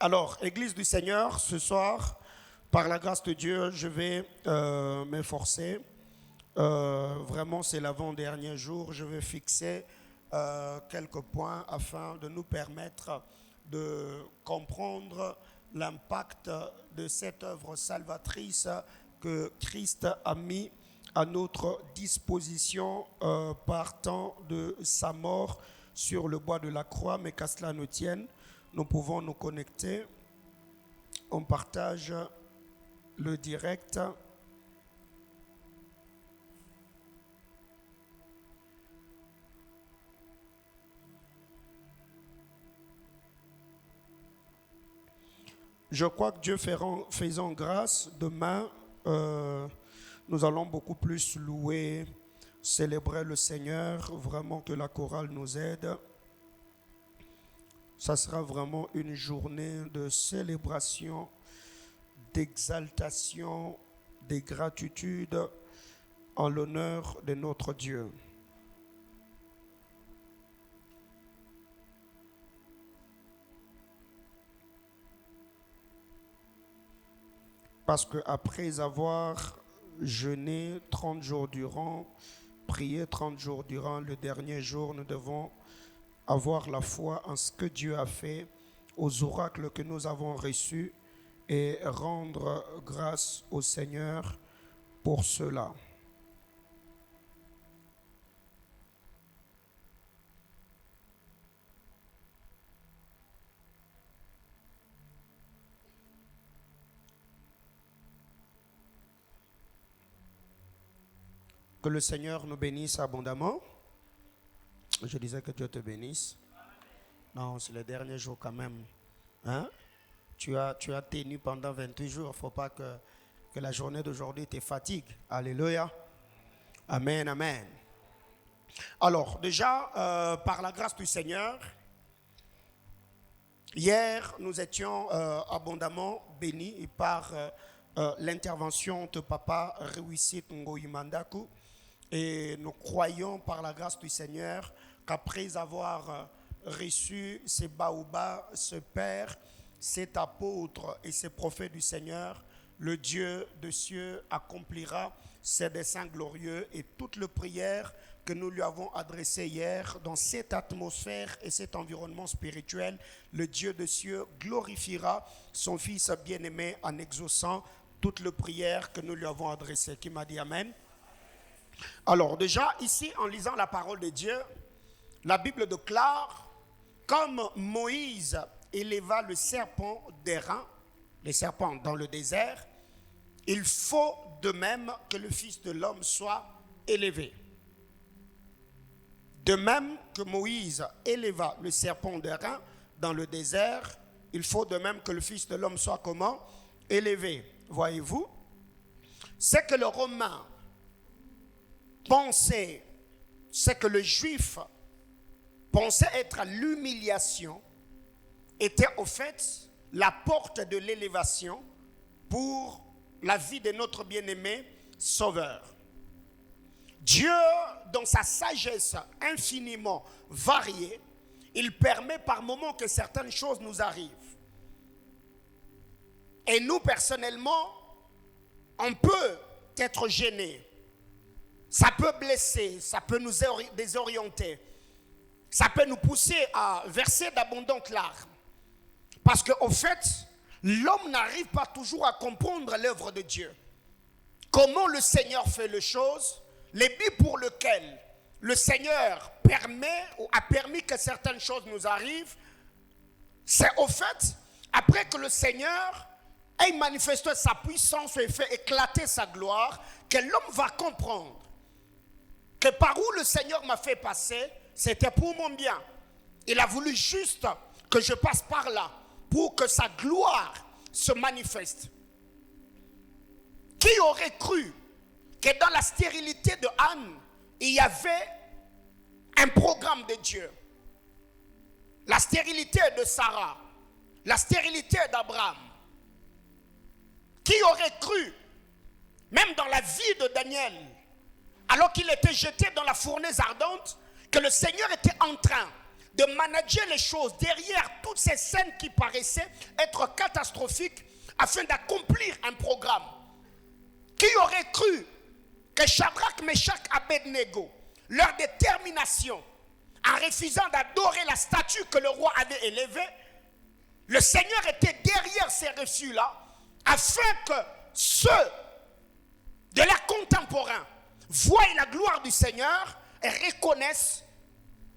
Alors, Église du Seigneur, ce soir, par la grâce de Dieu, je vais m'efforcer. Vraiment, c'est l'avant-dernier jour. Je vais fixer quelques points afin de nous permettre de comprendre l'impact de cette œuvre salvatrice que Christ a mis à notre disposition partant de sa mort sur le bois de la croix, mais qu'à cela ne tienne, nous pouvons nous connecter. On partage le direct. Je crois que Dieu faisant grâce, demain, nous allons beaucoup plus louer, célébrer le Seigneur, vraiment que la chorale nous aide. Ça sera vraiment une journée de célébration, d'exaltation, de gratitude en l'honneur de notre Dieu. Parce qu'après avoir jeûné 30 jours durant, prié 30 jours durant, le dernier jour, nous devons avoir la foi en ce que Dieu a fait, aux oracles que nous avons reçus et rendre grâce au Seigneur pour cela. Que le Seigneur nous bénisse abondamment. Je disais que Dieu te bénisse. Non, c'est le dernier jour quand même. Hein? Tu as tenu pendant 28 jours. Il ne faut pas que la journée d'aujourd'hui te fatigue. Alléluia. Amen, amen. Alors, déjà, par la grâce du Seigneur, hier, nous étions abondamment bénis par l'intervention de Papa Réussite Ngoïmandakou. Et nous croyons par la grâce du Seigneur qu'après avoir reçu ces baobas, ce Père, cet apôtre et ces prophètes du Seigneur, le Dieu de cieux accomplira ses desseins glorieux et toute la prière que nous lui avons adressée hier dans cette atmosphère et cet environnement spirituel, le Dieu de cieux glorifiera son Fils bien-aimé en exaucant toute la prière que nous lui avons adressée. Qui m'a dit Amen? Alors déjà, ici, en lisant la parole de Dieu, la Bible déclare, comme Moïse éleva le serpent d'airain, les serpents dans le désert, il faut de même que le Fils de l'homme soit élevé. De même que Moïse éleva le serpent d'airain dans le désert, il faut de même que le Fils de l'homme soit comment? Élevé. Voyez-vous? C'est que le Romain pensait, c'est que le Juif pensait être l'humiliation, était au fait la porte de l'élévation pour la vie de notre bien-aimé Sauveur. Dieu, dans sa sagesse infiniment variée, il permet par moments que certaines choses nous arrivent. Et nous, personnellement, on peut être gênés. Ça peut blesser, ça peut nous désorienter. Ça peut nous pousser à verser d'abondantes larmes. Parce qu'au fait, l'homme n'arrive pas toujours à comprendre l'œuvre de Dieu. Comment le Seigneur fait les choses, les buts pour lesquels le Seigneur permet ou a permis que certaines choses nous arrivent, c'est au fait, après que le Seigneur ait manifesté sa puissance et fait éclater sa gloire, que l'homme va comprendre que par où le Seigneur m'a fait passer, c'était pour mon bien. Il a voulu juste que je passe par là pour que sa gloire se manifeste. Qui aurait cru que dans la stérilité de Anne, il y avait un programme de Dieu? La stérilité de Sarah, la stérilité d'Abraham. Qui aurait cru, même dans la vie de Daniel, alors qu'il était jeté dans la fournaise ardente, que le Seigneur était en train de manager les choses derrière toutes ces scènes qui paraissaient être catastrophiques afin d'accomplir un programme. Qui aurait cru que Shadrach, Meshach, Abednego, leur détermination en refusant d'adorer la statue que le roi avait élevée, le Seigneur était derrière ces refus-là afin que ceux de l'ère contemporain voient la gloire du Seigneur et reconnaissent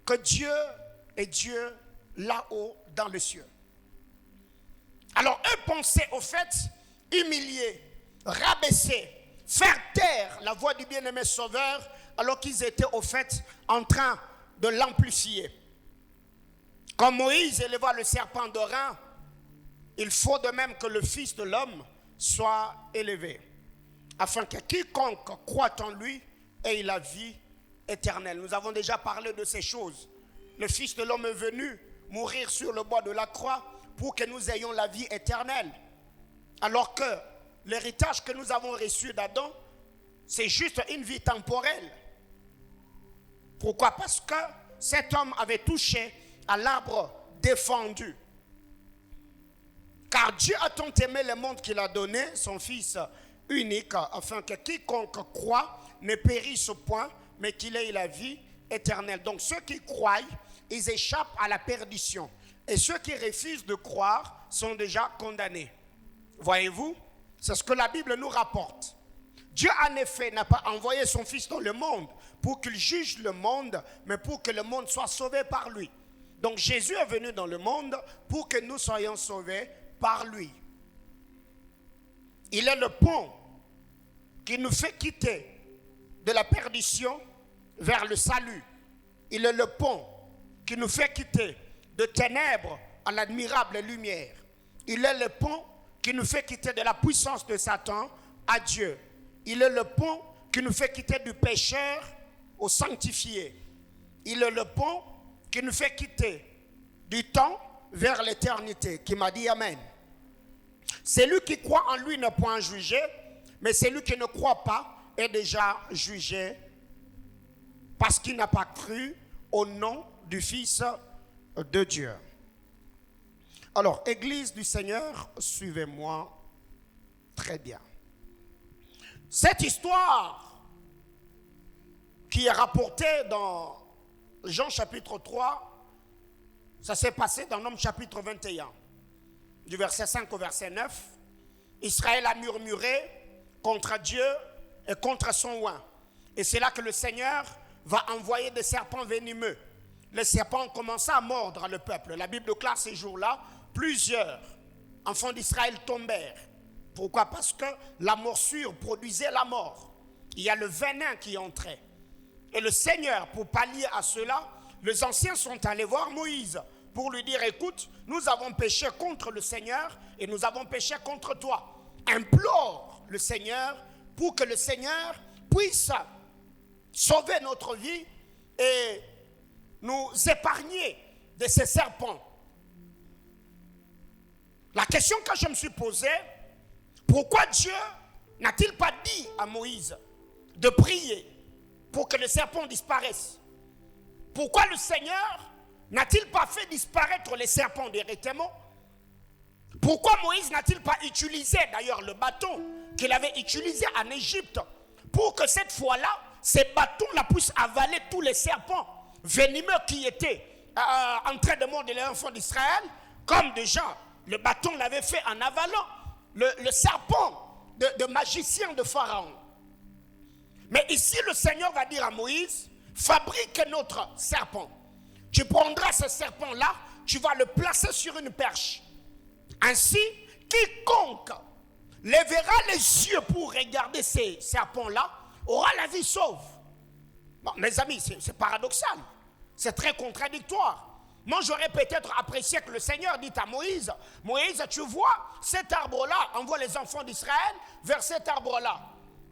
que Dieu est Dieu là-haut dans les cieux. Alors eux pensaient au fait humilier, rabaisser, faire taire la voix du bien-aimé Sauveur alors qu'ils étaient au fait en train de l'amplifier. Comme Moïse éleva le serpent d'airain, il faut de même que le Fils de l'homme soit élevé, afin que quiconque croit en lui ait la vie éternelle. Nous avons déjà parlé de ces choses. Le Fils de l'homme est venu mourir sur le bois de la croix pour que nous ayons la vie éternelle. Alors que l'héritage que nous avons reçu d'Adam, c'est juste une vie temporelle. Pourquoi? Parce que cet homme avait touché à l'arbre défendu. Car Dieu a tant aimé le monde qu'il a donné son Fils unique, afin que quiconque croit ne périsse point, mais qu'il ait la vie éternelle. Donc ceux qui croient, ils échappent à la perdition. Et ceux qui refusent de croire sont déjà condamnés. Voyez-vous? C'est ce que la Bible nous rapporte. Dieu en effet n'a pas envoyé son Fils dans le monde pour qu'il juge le monde, mais pour que le monde soit sauvé par lui. Donc Jésus est venu dans le monde pour que nous soyons sauvés par lui. Il est le pont qui nous fait quitter de la perdition vers le salut. Il est le pont qui nous fait quitter de ténèbres à l'admirable lumière. Il est le pont qui nous fait quitter de la puissance de Satan à Dieu. Il est le pont qui nous fait quitter du pécheur au sanctifié. Il est le pont qui nous fait quitter du temps vers l'éternité. Qui m'a dit Amen. Celui qui croit en lui n'est point jugé, mais celui qui ne croit pas est déjà jugé parce qu'il n'a pas cru au nom du Fils de Dieu. Alors, Église du Seigneur, suivez-moi très bien. Cette histoire qui est rapportée dans Jean chapitre 3, ça s'est passé dans Nombre chapitre 21, du verset 5 au verset 9. Israël a murmuré contre Dieu et contre son oint. Et c'est là que le Seigneur va envoyer des serpents venimeux. Les serpents ont commencé à mordre le peuple. La Bible déclare ces jours-là, plusieurs enfants d'Israël tombèrent. Pourquoi? Parce que la morsure produisait la mort. Il y a le venin qui entrait. Et le Seigneur, pour pallier à cela, les anciens sont allés voir Moïse pour lui dire, écoute, nous avons péché contre le Seigneur et nous avons péché contre toi. Implore le Seigneur pour que le Seigneur puisse sauver notre vie et nous épargner de ces serpents. La question que je me suis posée, pourquoi Dieu n'a-t-il pas dit à Moïse de prier pour que le serpent disparaisse? Pourquoi le Seigneur n'a-t-il pas fait disparaître les serpents directement? Pourquoi Moïse n'a-t-il pas utilisé d'ailleurs le bâton qu'il avait utilisé en Égypte pour que cette fois-là, ces bâtons-là puissent avaler tous les serpents venimeux qui étaient en train de mordre les enfants d'Israël, comme déjà le bâton l'avait fait en avalant le serpent de magicien de Pharaon. Mais ici, le Seigneur va dire à Moïse, fabrique notre serpent. Tu prendras ce serpent-là, tu vas le placer sur une perche. Ainsi, quiconque lèvera les yeux pour regarder ces serpents-là aura la vie sauve. Bon, mes amis, c'est paradoxal. C'est très contradictoire. Moi, j'aurais peut-être apprécié que le Seigneur dit à Moïse, Moïse, tu vois, cet arbre-là, envoie les enfants d'Israël vers cet arbre-là.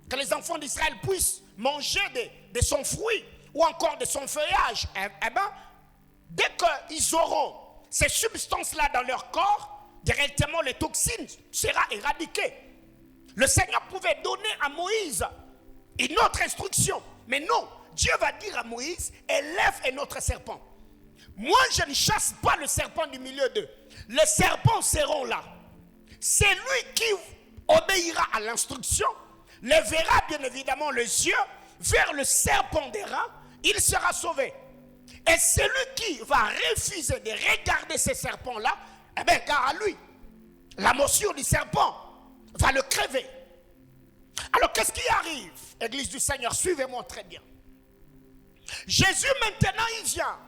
Que les enfants d'Israël puissent manger de son fruit ou encore de son feuillage. Eh bien, dès qu'ils auront ces substances-là dans leur corps, directement les toxines seront éradiquées. Le Seigneur pouvait donner à Moïse une autre instruction. Mais non, Dieu va dire à Moïse, élève un autre serpent. Moi, je ne chasse pas le serpent du milieu d'eux. Les serpents seront là. C'est lui qui obéira à l'instruction, lèvera bien évidemment les yeux vers le serpent d'airain, il sera sauvé. Et celui qui va refuser de regarder ces serpents-là, eh bien, car à lui, la morsure du serpent va le crever. Alors, qu'est-ce qui arrive, Église du Seigneur? Suivez-moi très bien. Jésus, maintenant, il vient.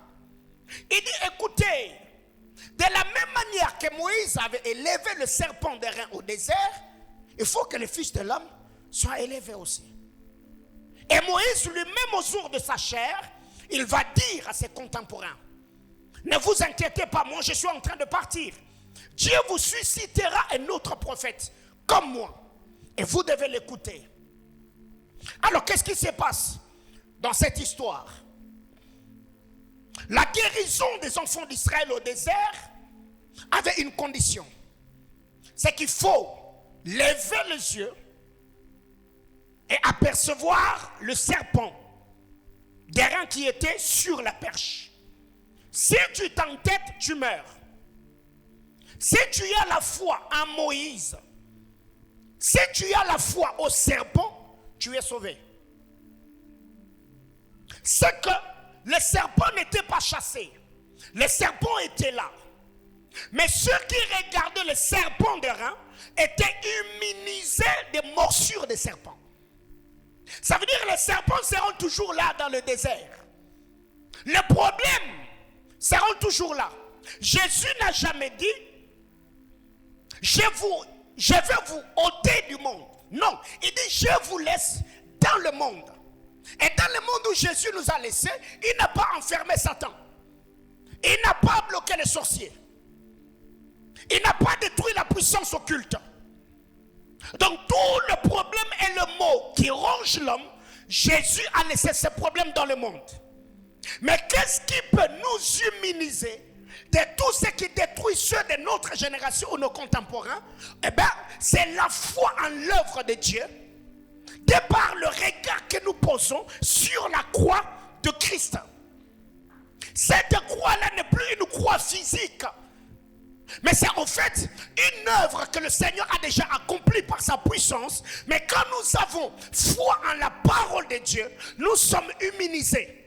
Il dit, écoutez, de la même manière que Moïse avait élevé le serpent d'airain au désert, il faut que le Fils de l'homme soit élevé aussi. Et Moïse lui-même, au jour de sa chair, il va dire à ses contemporains, ne vous inquiétez pas, moi je suis en train de partir. Dieu vous suscitera un autre prophète comme moi. Et vous devez l'écouter. Alors qu'est-ce qui se passe dans cette histoire? La guérison des enfants d'Israël au désert avait une condition. C'est qu'il faut lever les yeux et apercevoir le serpent d'airain qui était sur la perche. Si tu t'entêtes, tu meurs. Si tu as la foi en Moïse, si tu as la foi au serpent, tu es sauvé. C'est que le serpent n'était pas chassé. Le serpent était là. Mais ceux qui regardaient le serpent d'airain étaient immunisés des morsures des serpents. Ça veut dire que les serpents seront toujours là dans le désert. Les problèmes seront toujours là. Jésus n'a jamais dit je vais vous ôter du monde. Non, il dit je vous laisse dans le monde. Et dans le monde où Jésus nous a laissés, il n'a pas enfermé Satan. Il n'a pas bloqué les sorciers. Il n'a pas détruit la puissance occulte. Donc tout le problème est le mot qui ronge l'homme. Jésus a laissé ce problème dans le monde. Mais qu'est-ce qui peut nous immuniser de tout ce qui détruit ceux de notre génération ou nos contemporains? Eh bien, c'est la foi en l'œuvre de Dieu, de par le regard que nous posons sur la croix de Christ. Cette croix-là n'est plus une croix physique, mais c'est en fait une œuvre que le Seigneur a déjà accomplie par sa puissance. Mais quand nous avons foi en la parole de Dieu, nous sommes immunisés.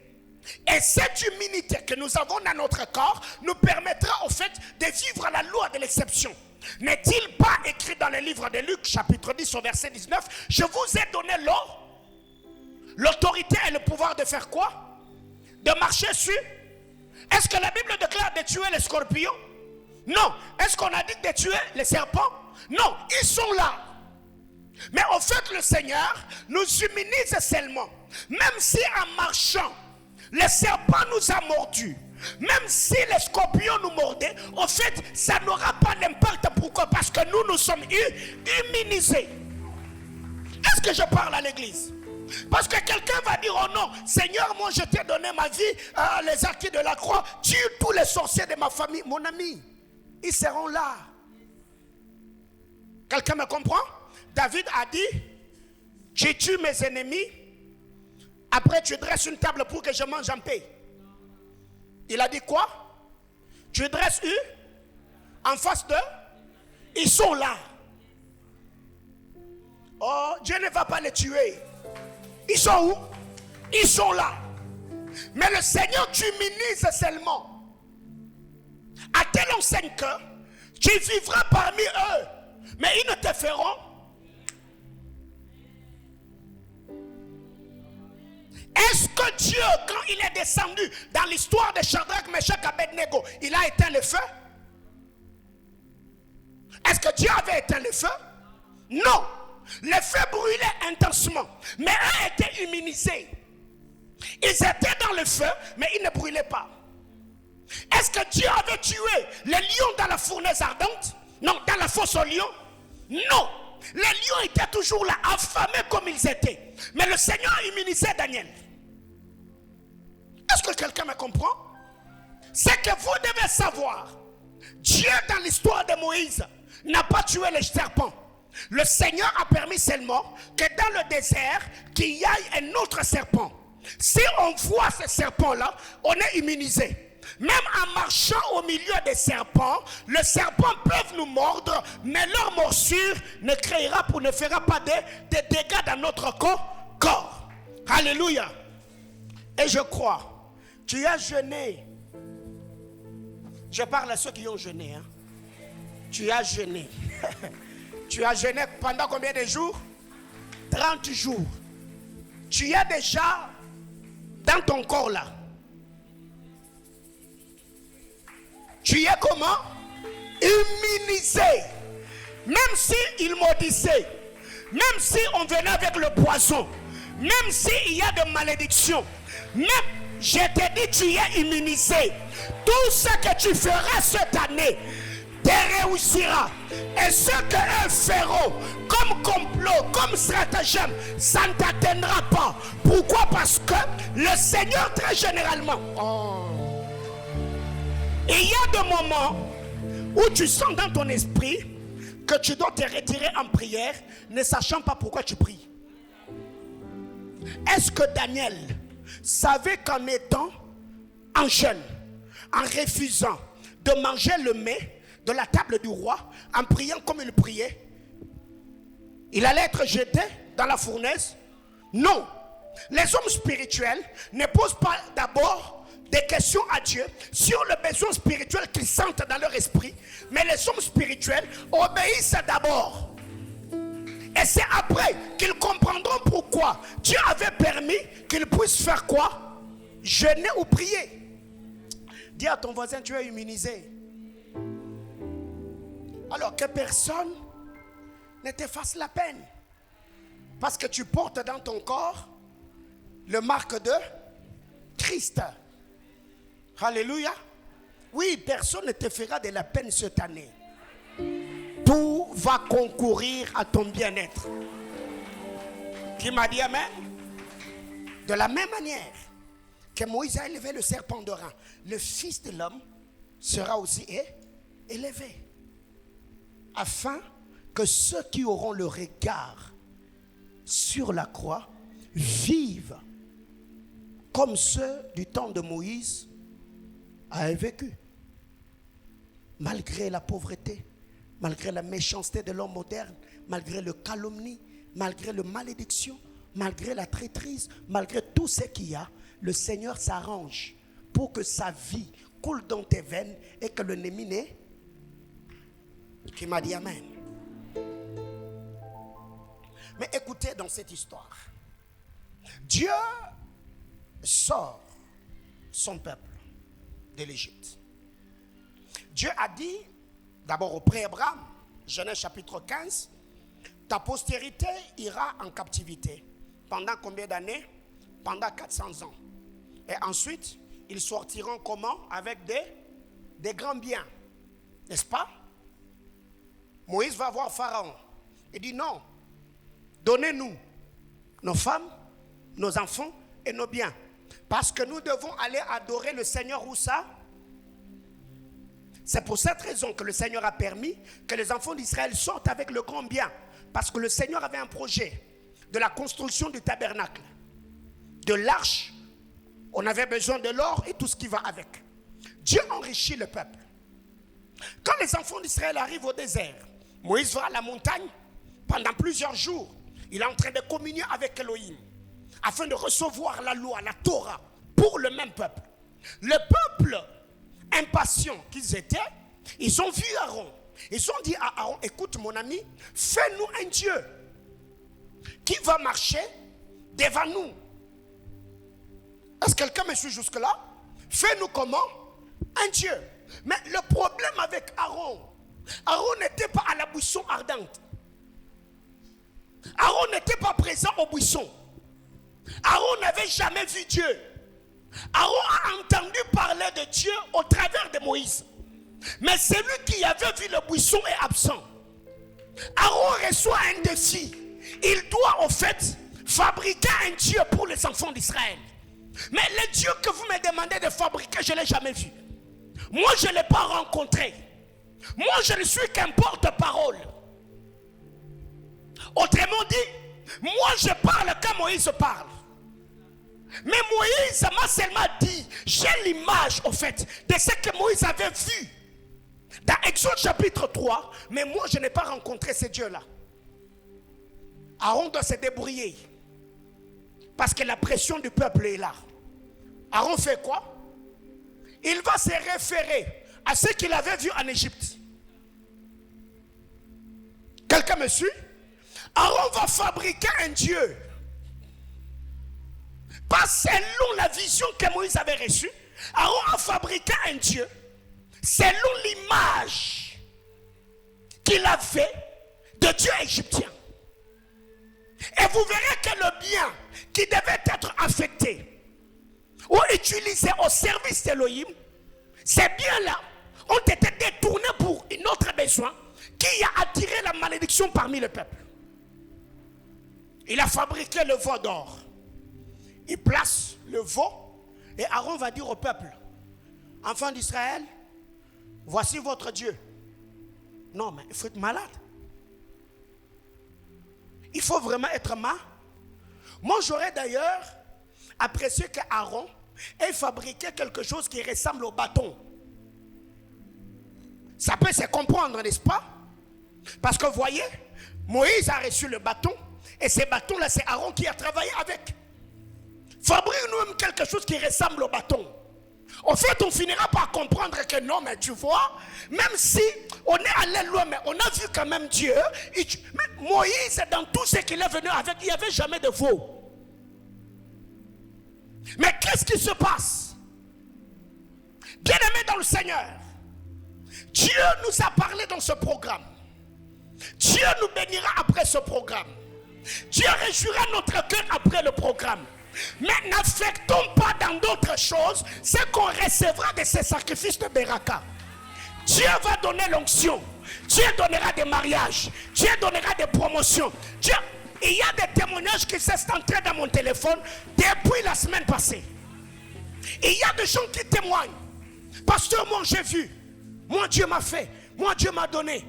Et cette immunité que nous avons dans notre corps nous permettra en fait de vivre la loi de l'exception. N'est-il pas écrit dans le livre de Luc, chapitre 10, au verset 19, je vous ai donné l'autorité et le pouvoir de faire quoi? De marcher sur. Est-ce que la Bible déclare de tuer les scorpions? Non. Est-ce qu'on a dit de tuer les serpents? Non, ils sont là. Mais en fait, le Seigneur nous immunise seulement. Même si en marchant, le serpent nous a mordus, même si les scorpions nous mordaient, en fait, ça n'aura pas d'impact. Pourquoi? Parce que nous sommes immunisés. Est-ce que je parle à l'église? Parce que quelqu'un va dire, oh non, Seigneur, moi je t'ai donné ma vie, les acquis de la croix, tue tous les sorciers de ma famille. Mon ami, ils seront là. Quelqu'un me comprend? David a dit, tu tues mes ennemis, après tu dresses une table pour que je mange en paix. Il a dit quoi? Tu dresses en face d'eux, ils sont là. Oh, Dieu ne va pas les tuer. Ils sont où? Ils sont là. Mais le Seigneur t'immunise seulement. À telle enseigne que tu vivras parmi eux, mais ils ne te feront. Est-ce que Dieu, quand il est descendu dans l'histoire de Shadrach, Meshach et Abednego, il a éteint le feu? Est-ce que Dieu avait éteint le feu? Non. Le feu brûlait intensement, mais eux étaient immunisés. Ils étaient dans le feu, mais ils ne brûlaient pas. Est-ce que Dieu avait tué les lions dans la fournaise ardente? Non, dans la fosse aux lions? Non. Les lions étaient toujours là, affamés comme ils étaient. Mais le Seigneur a immunisé Daniel. Est-ce que quelqu'un me comprend? C'est que vous devez savoir, Dieu dans l'histoire de Moïse n'a pas tué les serpents. Le Seigneur a permis seulement que dans le désert, qu'il y ait un autre serpent. Si on voit ce serpent-là, on est immunisé. Même en marchant au milieu des serpents, les serpents peuvent nous mordre, mais leur morsure ne fera pas de dégâts dans notre corps. Alléluia. Et je crois, tu as jeûné. Je parle à ceux qui ont jeûné. Hein. Tu as jeûné. Tu as jeûné pendant combien de jours? 30 jours. Tu es déjà dans ton corps là. Tu es comment? Immunisé. Même si il maudissait, même si on venait avec le poison, même s'il y a de malédiction, même, je te dis, tu es immunisé. Tout ce que tu feras cette année te réussira. Et ce qu'eux feront comme complot, comme stratagème, ça ne t'atteindra pas. Pourquoi? Parce que le Seigneur, très généralement, il y a des moments où tu sens dans ton esprit que tu dois te retirer en prière, ne sachant pas pourquoi tu pries. Est-ce que Daniel savait qu'en étant en jeûne, en refusant de manger le mets de la table du roi, en priant comme il priait, il allait être jeté dans la fournaise? Non. Les hommes spirituels ne posent pas d'abord des questions à Dieu sur le besoin spirituel qu'ils sentent dans leur esprit, mais les hommes spirituels obéissent d'abord. Et c'est après qu'ils comprendront pourquoi Dieu avait permis qu'ils puissent faire quoi? Jeûner ou prier. Dis à ton voisin, tu es immunisé. Alors que personne ne te fasse la peine. Parce que tu portes dans ton corps le marque de Christ. Alléluia. Oui, personne ne te fera de la peine cette année. Tout va concourir à ton bien-être. Qui m'a dit amen? De la même manière que Moïse a élevé le serpent de rein, le Fils de l'homme sera aussi élevé. Afin que ceux qui auront le regard sur la croix vivent comme ceux du temps de Moïse avaient vécu. Malgré la pauvreté, malgré la méchanceté de l'homme moderne, malgré le calomnie, malgré la malédiction, malgré la traîtrise, malgré tout ce qu'il y a, le Seigneur s'arrange pour que sa vie coule dans tes veines et que l'ennemi n'est. Qui m'a dit amen. Mais écoutez dans cette histoire, Dieu sort son peuple de l'Égypte. Dieu a dit d'abord au pré-Abraham, Genèse chapitre 15, ta postérité ira en captivité. Pendant combien d'années? Pendant 400 ans. Et ensuite, ils sortiront comment? Avec des grands biens. N'est-ce pas? Moïse va voir Pharaon. Il dit non, donnez-nous nos femmes, nos enfants et nos biens. Parce que nous devons aller adorer le Seigneur où ça? C'est pour cette raison que le Seigneur a permis que les enfants d'Israël sortent avec le grand bien. Parce que le Seigneur avait un projet de la construction du tabernacle, de l'arche. On avait besoin de l'or et tout ce qui va avec. Dieu enrichit le peuple. Quand les enfants d'Israël arrivent au désert, Moïse va à la montagne pendant plusieurs jours. Il est en train de communier avec Elohim afin de recevoir la loi, la Torah pour le même peuple. Le peuple impatient qu'ils étaient, ils ont vu Aaron. Ils ont dit à Aaron, écoute mon ami, fais-nous un Dieu qui va marcher devant nous. Est-ce que quelqu'un me suit jusque-là? Fais-nous comment? Un Dieu. Mais le problème avec Aaron, Aaron n'était pas à la buisson ardente. Aaron n'était pas présent au buisson. Aaron n'avait jamais vu Dieu. Aaron a entendu parler de Dieu au travers de Moïse. Mais celui qui avait vu le buisson est absent. Aaron reçoit un défi. Il doit en fait fabriquer un Dieu pour les enfants d'Israël. Mais le Dieu que vous me demandez de fabriquer, je ne l'ai jamais vu. Moi, je ne l'ai pas rencontré. Moi, je ne suis qu'un porte-parole. Autrement dit, moi, je parle quand Moïse parle. Mais Moïse m'a seulement dit, j'ai l'image au fait de ce que Moïse avait vu dans Exode chapitre 3, mais moi je n'ai pas rencontré ce Dieu-là. Aaron doit se débrouiller parce que la pression du peuple est là. Aaron fait quoi? Il va se référer à ce qu'il avait vu en Égypte. Quelqu'un me suit? Aaron va fabriquer un Dieu. Pas selon la vision que Moïse avait reçue. Aaron a fabriqué un Dieu selon l'image qu'il avait de Dieu égyptien. Et vous verrez que le bien qui devait être affecté ou utilisé au service d'Élohim, ces biens-là ont été détournés pour un autre besoin qui a attiré la malédiction parmi le peuple. Il a fabriqué le veau d'or. Il place le veau et Aaron va dire au peuple, enfants d'Israël, voici votre Dieu. Non, mais il faut être malade. Il faut vraiment être malade. Moi, j'aurais d'ailleurs apprécié qu'Aaron ait fabriqué quelque chose qui ressemble au bâton. Ça peut se comprendre, n'est-ce pas? Parce que vous voyez, Moïse a reçu le bâton et ces bâtons-là, c'est Aaron qui a travaillé avec. Fabrique-nous même quelque chose qui ressemble au bâton. En fait, on finira par comprendre que non, mais tu vois, même si on est allé loin, mais on a vu quand même Dieu. Mais Moïse, dans tout ce qu'il est venu avec, il n'y avait jamais de veau. Mais qu'est-ce qui se passe? Bien-aimés dans le Seigneur, Dieu nous a parlé dans ce programme. Dieu nous bénira après ce programme. Dieu réjouira notre cœur après le programme. Mais n'affectons pas dans d'autres choses ce qu'on recevra de ces sacrifices de Beraka. Dieu va donner l'onction. Dieu donnera des mariages. Dieu donnera des promotions. Dieu... Il y a des témoignages qui sont entrés dans mon téléphone depuis la semaine passée. Il y a des gens qui témoignent. Pasteur, moi j'ai vu. Moi Dieu m'a fait. Moi Dieu m'a donné.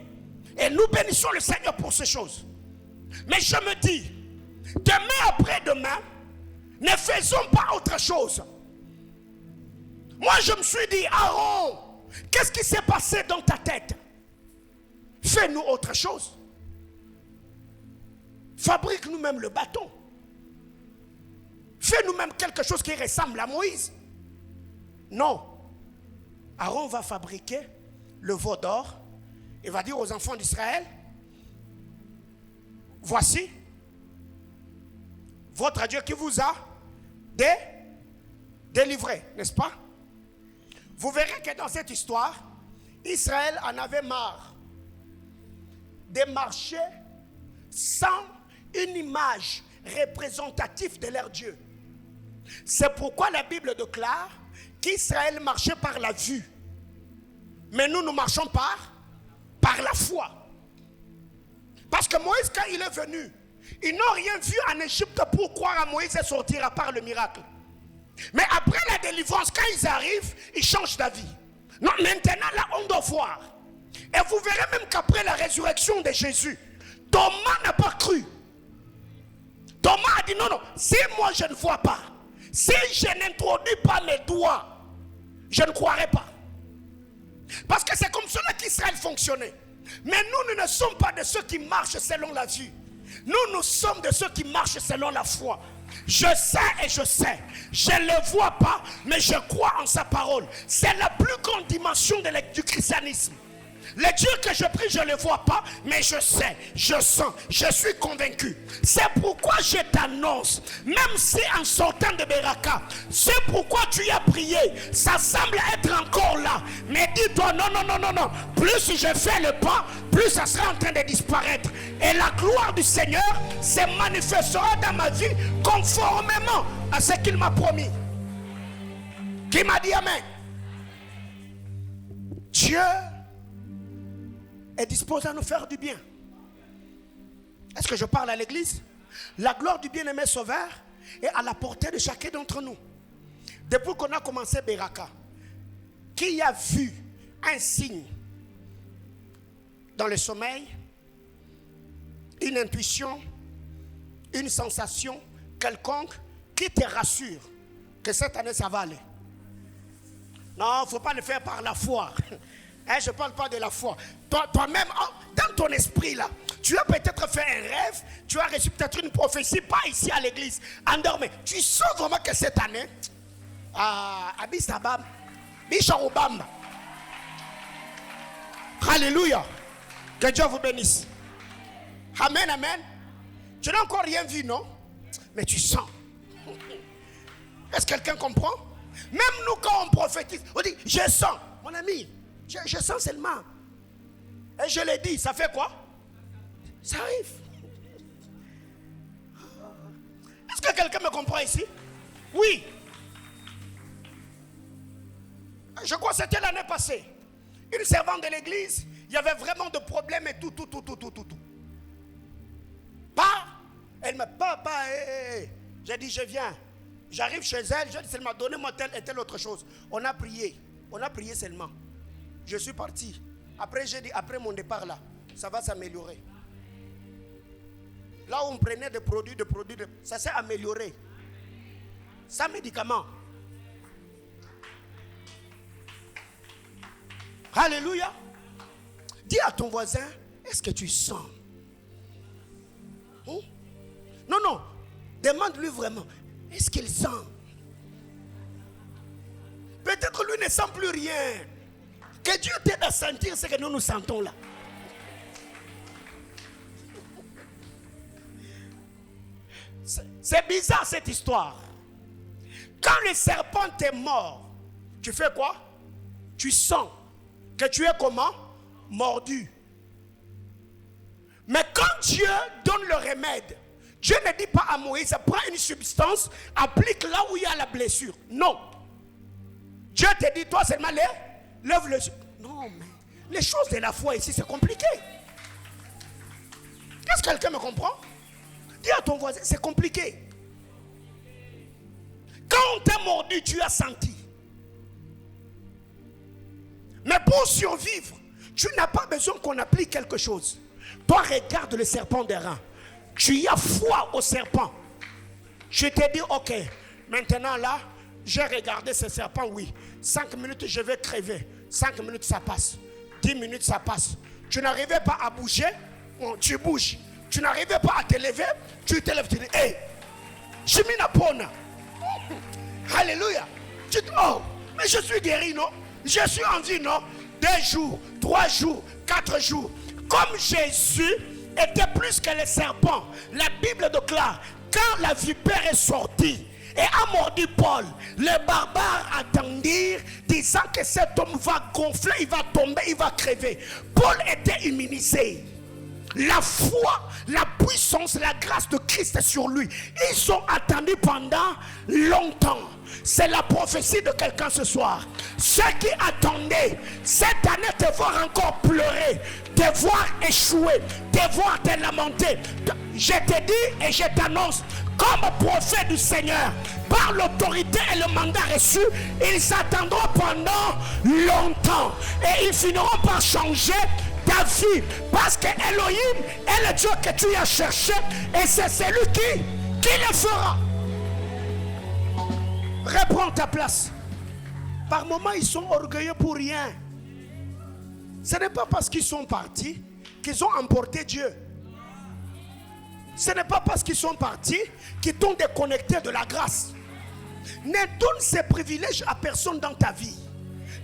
Et nous bénissons le Seigneur pour ces choses. Mais je me dis, demain après-demain, ne faisons pas autre chose. Moi je me suis dit, Aaron, qu'est-ce qui s'est passé dans ta tête? Fais-nous autre chose. Fabrique nous-mêmes le bâton. Fais nous-mêmes quelque chose qui ressemble à Moïse. Non. Aaron va fabriquer le veau d'or. Il va dire aux enfants d'Israël, voici votre Dieu qui vous a délivré, n'est-ce pas? Vous verrez que dans cette histoire, Israël en avait marre de marcher sans une image représentative de leur Dieu. C'est pourquoi la Bible déclare qu'Israël marchait par la vue. Mais nous marchons par la foi. Parce que Moïse, quand il est venu, ils n'ont rien vu en Égypte pour croire à Moïse et sortir à part le miracle. Mais après la délivrance, quand ils arrivent, ils changent d'avis. Non, maintenant là, on doit voir. Et vous verrez même qu'après la résurrection de Jésus, Thomas n'a pas cru. Thomas a dit non, non, si moi je ne vois pas, si je n'introduis pas mes doigts, je ne croirai pas. Parce que c'est comme cela qu'Israël fonctionnait. Mais nous ne sommes pas de ceux qui marchent selon la vue. Nous sommes de ceux qui marchent selon la foi. Je sais et je sais. Je ne le vois pas, mais je crois en sa parole. C'est la plus grande dimension du christianisme. Le Dieu que je prie, je ne le vois pas, mais je sais, je sens, je suis convaincu. C'est pourquoi je t'annonce, même si en sortant de Beraka, c'est pourquoi tu as prié, ça semble être encore là. Mais dis-toi, non, non, non, non, non. Plus je fais le pas, plus ça sera en train de disparaître. Et la gloire du Seigneur se manifestera dans ma vie conformément à ce qu'il m'a promis. Qui m'a dit amen. Dieu est disposé à nous faire du bien. Est-ce que je parle à l'église? La gloire du bien-aimé sauveur est à la portée de chacun d'entre nous. Depuis qu'on a commencé Beraka, qui a vu un signe dans le sommeil, une intuition, une sensation quelconque qui te rassure que cette année, ça va aller. Non, il ne faut pas le faire par la foi. Hein, je ne parle pas de la foi. Toi-même, dans ton esprit, là, tu as peut-être fait un rêve, tu as reçu peut-être une prophétie, pas ici à l'église, endormi. Tu sens vraiment que cette année, Addis Ababa, Bishop. Alléluia. Que Dieu vous bénisse. Amen, amen. Tu n'as encore rien vu, non? Mais tu sens. Est-ce que quelqu'un comprend? Même nous, quand on prophétise, on dit, je sens. Mon ami, je sens seulement. Et je l'ai dit, ça fait quoi? Ça arrive. Est-ce que quelqu'un me comprend ici? Oui. Je crois que c'était l'année passée. Une servante de l'église, il y avait vraiment de problèmes et tout. Elle me papa, j'ai dit je viens. J'arrive chez elle, je dis seulement donnez-moi telle et telle autre chose. On a prié seulement. Je suis parti. Après j'ai dit après mon départ là, ça va s'améliorer. Là où on prenait des produits, ça s'est amélioré. Sans médicaments. Alléluia. Dis à ton voisin, est-ce que tu sens? Non. Demande-lui vraiment, est-ce qu'il sent? Peut-être lui ne sent plus rien. Que Dieu t'aide à sentir ce que nous sentons là. C'est bizarre cette histoire. Quand le serpent est mort, tu fais quoi? Tu sens que tu es comment? Mordu. Mais quand Dieu donne le remède, Dieu ne dit pas à Moïse, prends une substance, applique là où il y a la blessure. Non. Dieu te dit, toi seulement lève le... Non, mais les choses de la foi ici, c'est compliqué. Est-ce que quelqu'un me comprend? Dis à ton voisin, c'est compliqué. Quand on t'a mordu, tu as senti. Mais pour survivre, tu n'as pas besoin qu'on applique quelque chose. Toi, regarde le serpent des reins. Tu as foi au serpent. Je t'ai dit, ok, maintenant là, j'ai regardé ce serpent, oui. 5 minutes, je vais crever. 5 minutes, ça passe. 10 minutes, ça passe. Tu n'arrivais pas à bouger, tu bouges. Tu n'arrivais pas à te lever, tu te lèves, tu dis, hey, je m'y napona. Alléluia. Tu dis, oh, mais je suis guéri, non? Je suis en vie, non? 2 jours, 3 jours, 4 jours. Comme Jésus était plus que le serpent, la Bible déclare, quand la vipère est sortie et a mordu Paul, les barbares attendirent, disant que cet homme va gonfler, il va tomber, il va crever. Paul était immunisé. La foi, la puissance, la grâce de Christ est sur lui. Ils ont attendu pendant longtemps. C'est la prophétie de quelqu'un ce soir. Ceux qui attendaient cette année te voir encore pleurer, te voir échouer, te voir te lamenter. Je te dis et je t'annonce, comme prophète du Seigneur, par l'autorité et le mandat reçu, ils attendront pendant longtemps. Et ils finiront par changer ta vie. Parce que Elohim est le Dieu que tu as cherché. Et c'est celui qui le fera. Reprends ta place. Par moments, ils sont orgueilleux pour rien. Ce n'est pas parce qu'ils sont partis qu'ils ont emporté Dieu. Ce n'est pas parce qu'ils sont partis qu'ils t'ont déconnecté de la grâce. Ne donne ces privilèges à personne dans ta vie.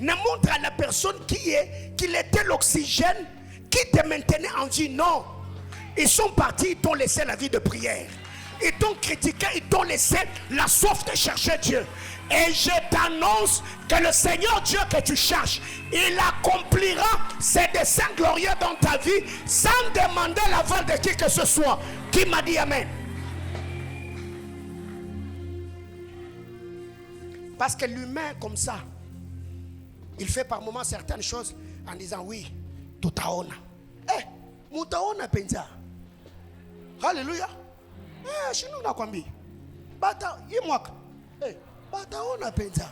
Ne montre à la personne qu'il était l'oxygène qui te maintenait en vie. Non. Ils sont partis, ils t'ont laissé la vie de prière. Ils t'ont critiqué, ils t'ont laissé la soif de chercher Dieu. Et je t'annonce que le Seigneur Dieu que tu cherches, il accomplira ses desseins glorieux dans ta vie sans demander l'aval de qui que ce soit. Qui m'a dit amen? Parce que l'humain comme ça, il fait par moments certaines choses en disant oui, tutaona. Mutaona penza. Alléluia. Chez nous nakwambi. Bata yimwaka. Bataona penza.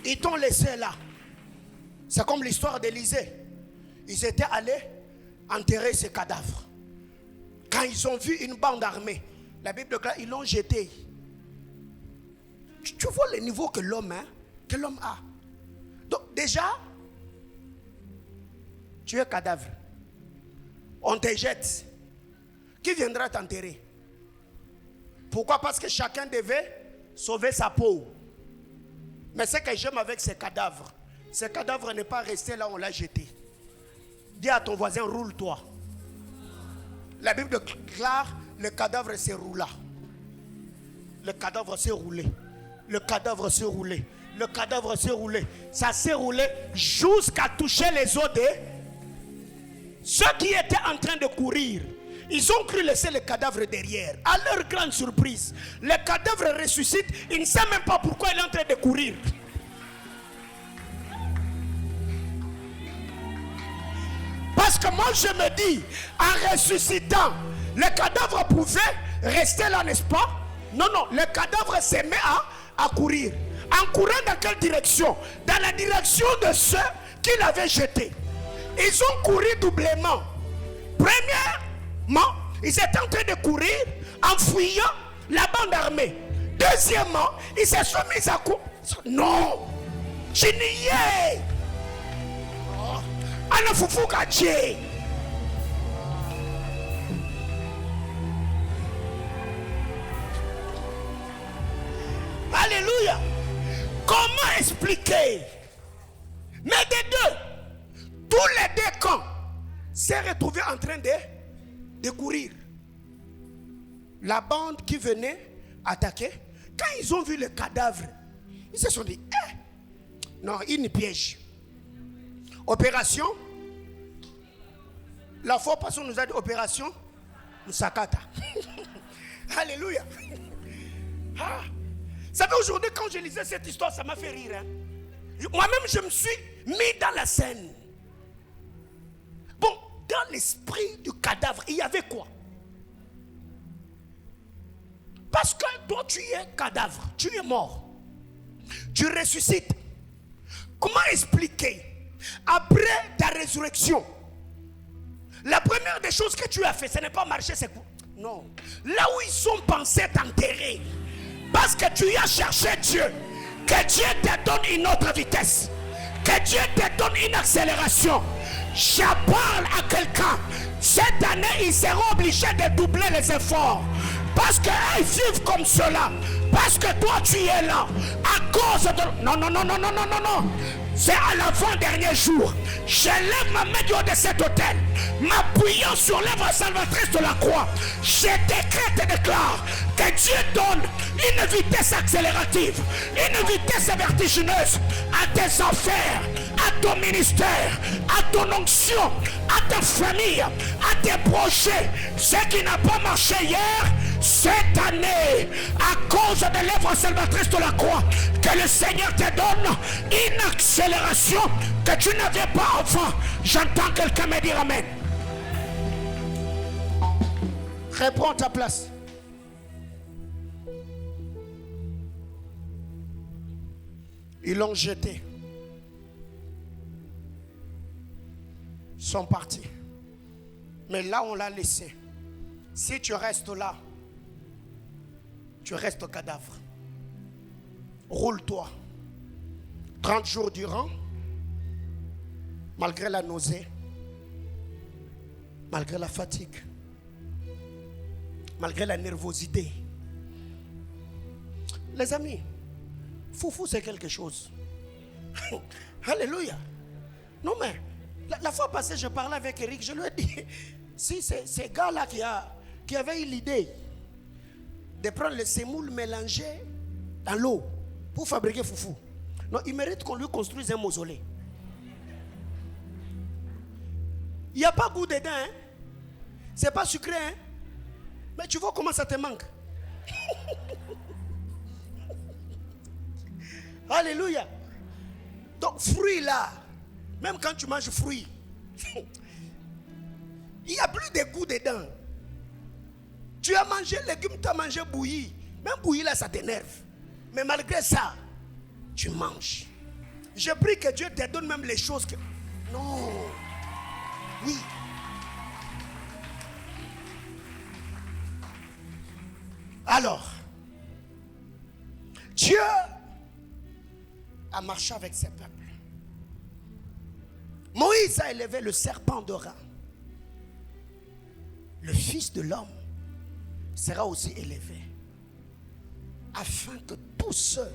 Ils t'ont laissé là. C'est comme l'histoire d'Élisée. Ils étaient allés enterrer ses cadavres. Quand ils ont vu une bande armée, la Bible déclare, ils l'ont jeté. Tu vois le niveau que l'homme a. Donc déjà, tu es cadavre. On te jette. Qui viendra t'enterrer? Pourquoi? Parce que chacun devait sauver sa peau. Mais ce que j'aime avec ces cadavres n'est pas resté là, on l'a jeté. Dis à ton voisin, roule-toi. La Bible déclare, le cadavre s'est roulé. Le cadavre s'est roulé. Le cadavre s'est roulé. Le cadavre s'est roulé. Ça s'est roulé jusqu'à toucher les os de ceux qui étaient en train de courir. Ils ont cru laisser le cadavre derrière. À leur grande surprise, le cadavre ressuscite. Il ne sait même pas pourquoi il est en train de courir. Parce que moi je me dis, en ressuscitant, le cadavre pouvait rester là, n'est-ce pas? Non, le cadavre se met à courir. En courant dans quelle direction? Dans la direction de ceux qui l'avaient jeté. Ils ont couru doublement. Premièrement, ils étaient en train de courir en fuyant la bande armée. Deuxièmement, ils se sont mis à courir. Non! Je n'y ai. Alléluia. Comment expliquer? Mais des deux, tous les deux camps s'est retrouvé en train de courir. La bande qui venait attaquer, quand ils ont vu le cadavre, ils se sont dit, non, il nous piège. Opération. La fois passée, on nous a dit opération Moussakata. Alléluia. Ah. Vous savez, aujourd'hui, quand je lisais cette histoire, ça m'a fait rire. Moi-même, je me suis mis dans la scène. Bon, dans l'esprit du cadavre, il y avait quoi? Parce que toi, tu es cadavre, tu es mort. Tu ressuscites. Comment expliquer? Après ta résurrection, la première des choses que tu as fait, ce n'est pas marcher, c'est quoi? Non. Là où ils ont pensé t'enterrer, parce que tu as cherché Dieu, que Dieu te donne une autre vitesse, que Dieu te donne une accélération. Je parle à quelqu'un. Cette année, ils seront obligés de doubler les efforts. Parce qu'ils vivent comme cela. Parce que toi, tu es là. À cause de... Non. C'est à l'avant-dernier jour. Je lève ma main du haut de cet hôtel, m'appuyant sur l'œuvre salvatrice de la croix. Je décrète et déclare que Dieu donne une vitesse accélérative, une vitesse vertigineuse à tes affaires, à ton ministère, à ton onction, à ta famille, à tes projets. Ce qui n'a pas marché hier, cette année, à cause de l'œuvre salvatrice de la croix, que le Seigneur te donne une accélération que tu n'avais pas avant. J'entends quelqu'un me dire amen. Reprends ta place. Ils l'ont jeté. Ils sont partis. Mais là, on l'a laissé. Si tu restes là, tu restes cadavre. Roule-toi. 30 jours durant, malgré la nausée, malgré la fatigue, malgré la nervosité. Les amis, foufou c'est quelque chose. Alléluia. Non mais, la fois passée, je parlais avec Eric, je lui ai dit, si c'est ce gars-là qui avait eu l'idée de prendre le semoule mélangé dans l'eau pour fabriquer foufou. Non, il mérite qu'on lui construise un mausolée. Il n'y a pas goût dedans, hein? C'est pas sucré, hein? Mais tu vois comment ça te manque. Alléluia. Donc, fruits là, même quand tu manges fruits, il n'y a plus de goût dedans. Tu as mangé légumes, tu as mangé bouilli. Même bouilli là, ça t'énerve. Mais malgré ça, tu manges. Je prie que Dieu te donne même les choses que... Non. Oui. Alors, Dieu Dieu a marché avec ses peuples. Moïse a élevé le serpent d'airain. Le Fils de l'homme sera aussi élevé, afin que tous ceux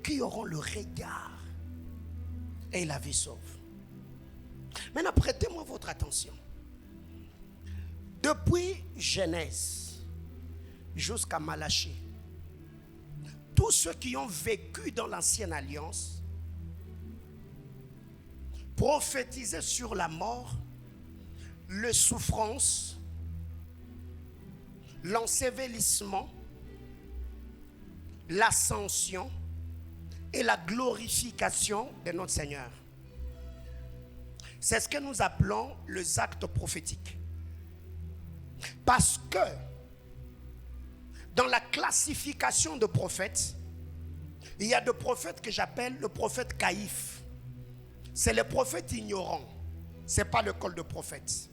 qui auront le regard aient la vie sauve. Maintenant, prêtez-moi votre attention. Depuis Genèse jusqu'à Malachie, tous ceux qui ont vécu dans l'ancienne alliance prophétisaient sur la mort, les souffrances, l'ensevelissement, l'ascension et la glorification de notre Seigneur. C'est ce que nous appelons les actes prophétiques. Parce que dans la classification de prophètes, il y a des prophètes que j'appelle le prophète caïphe. C'est le prophète ignorant. Ce n'est pas le col de prophète.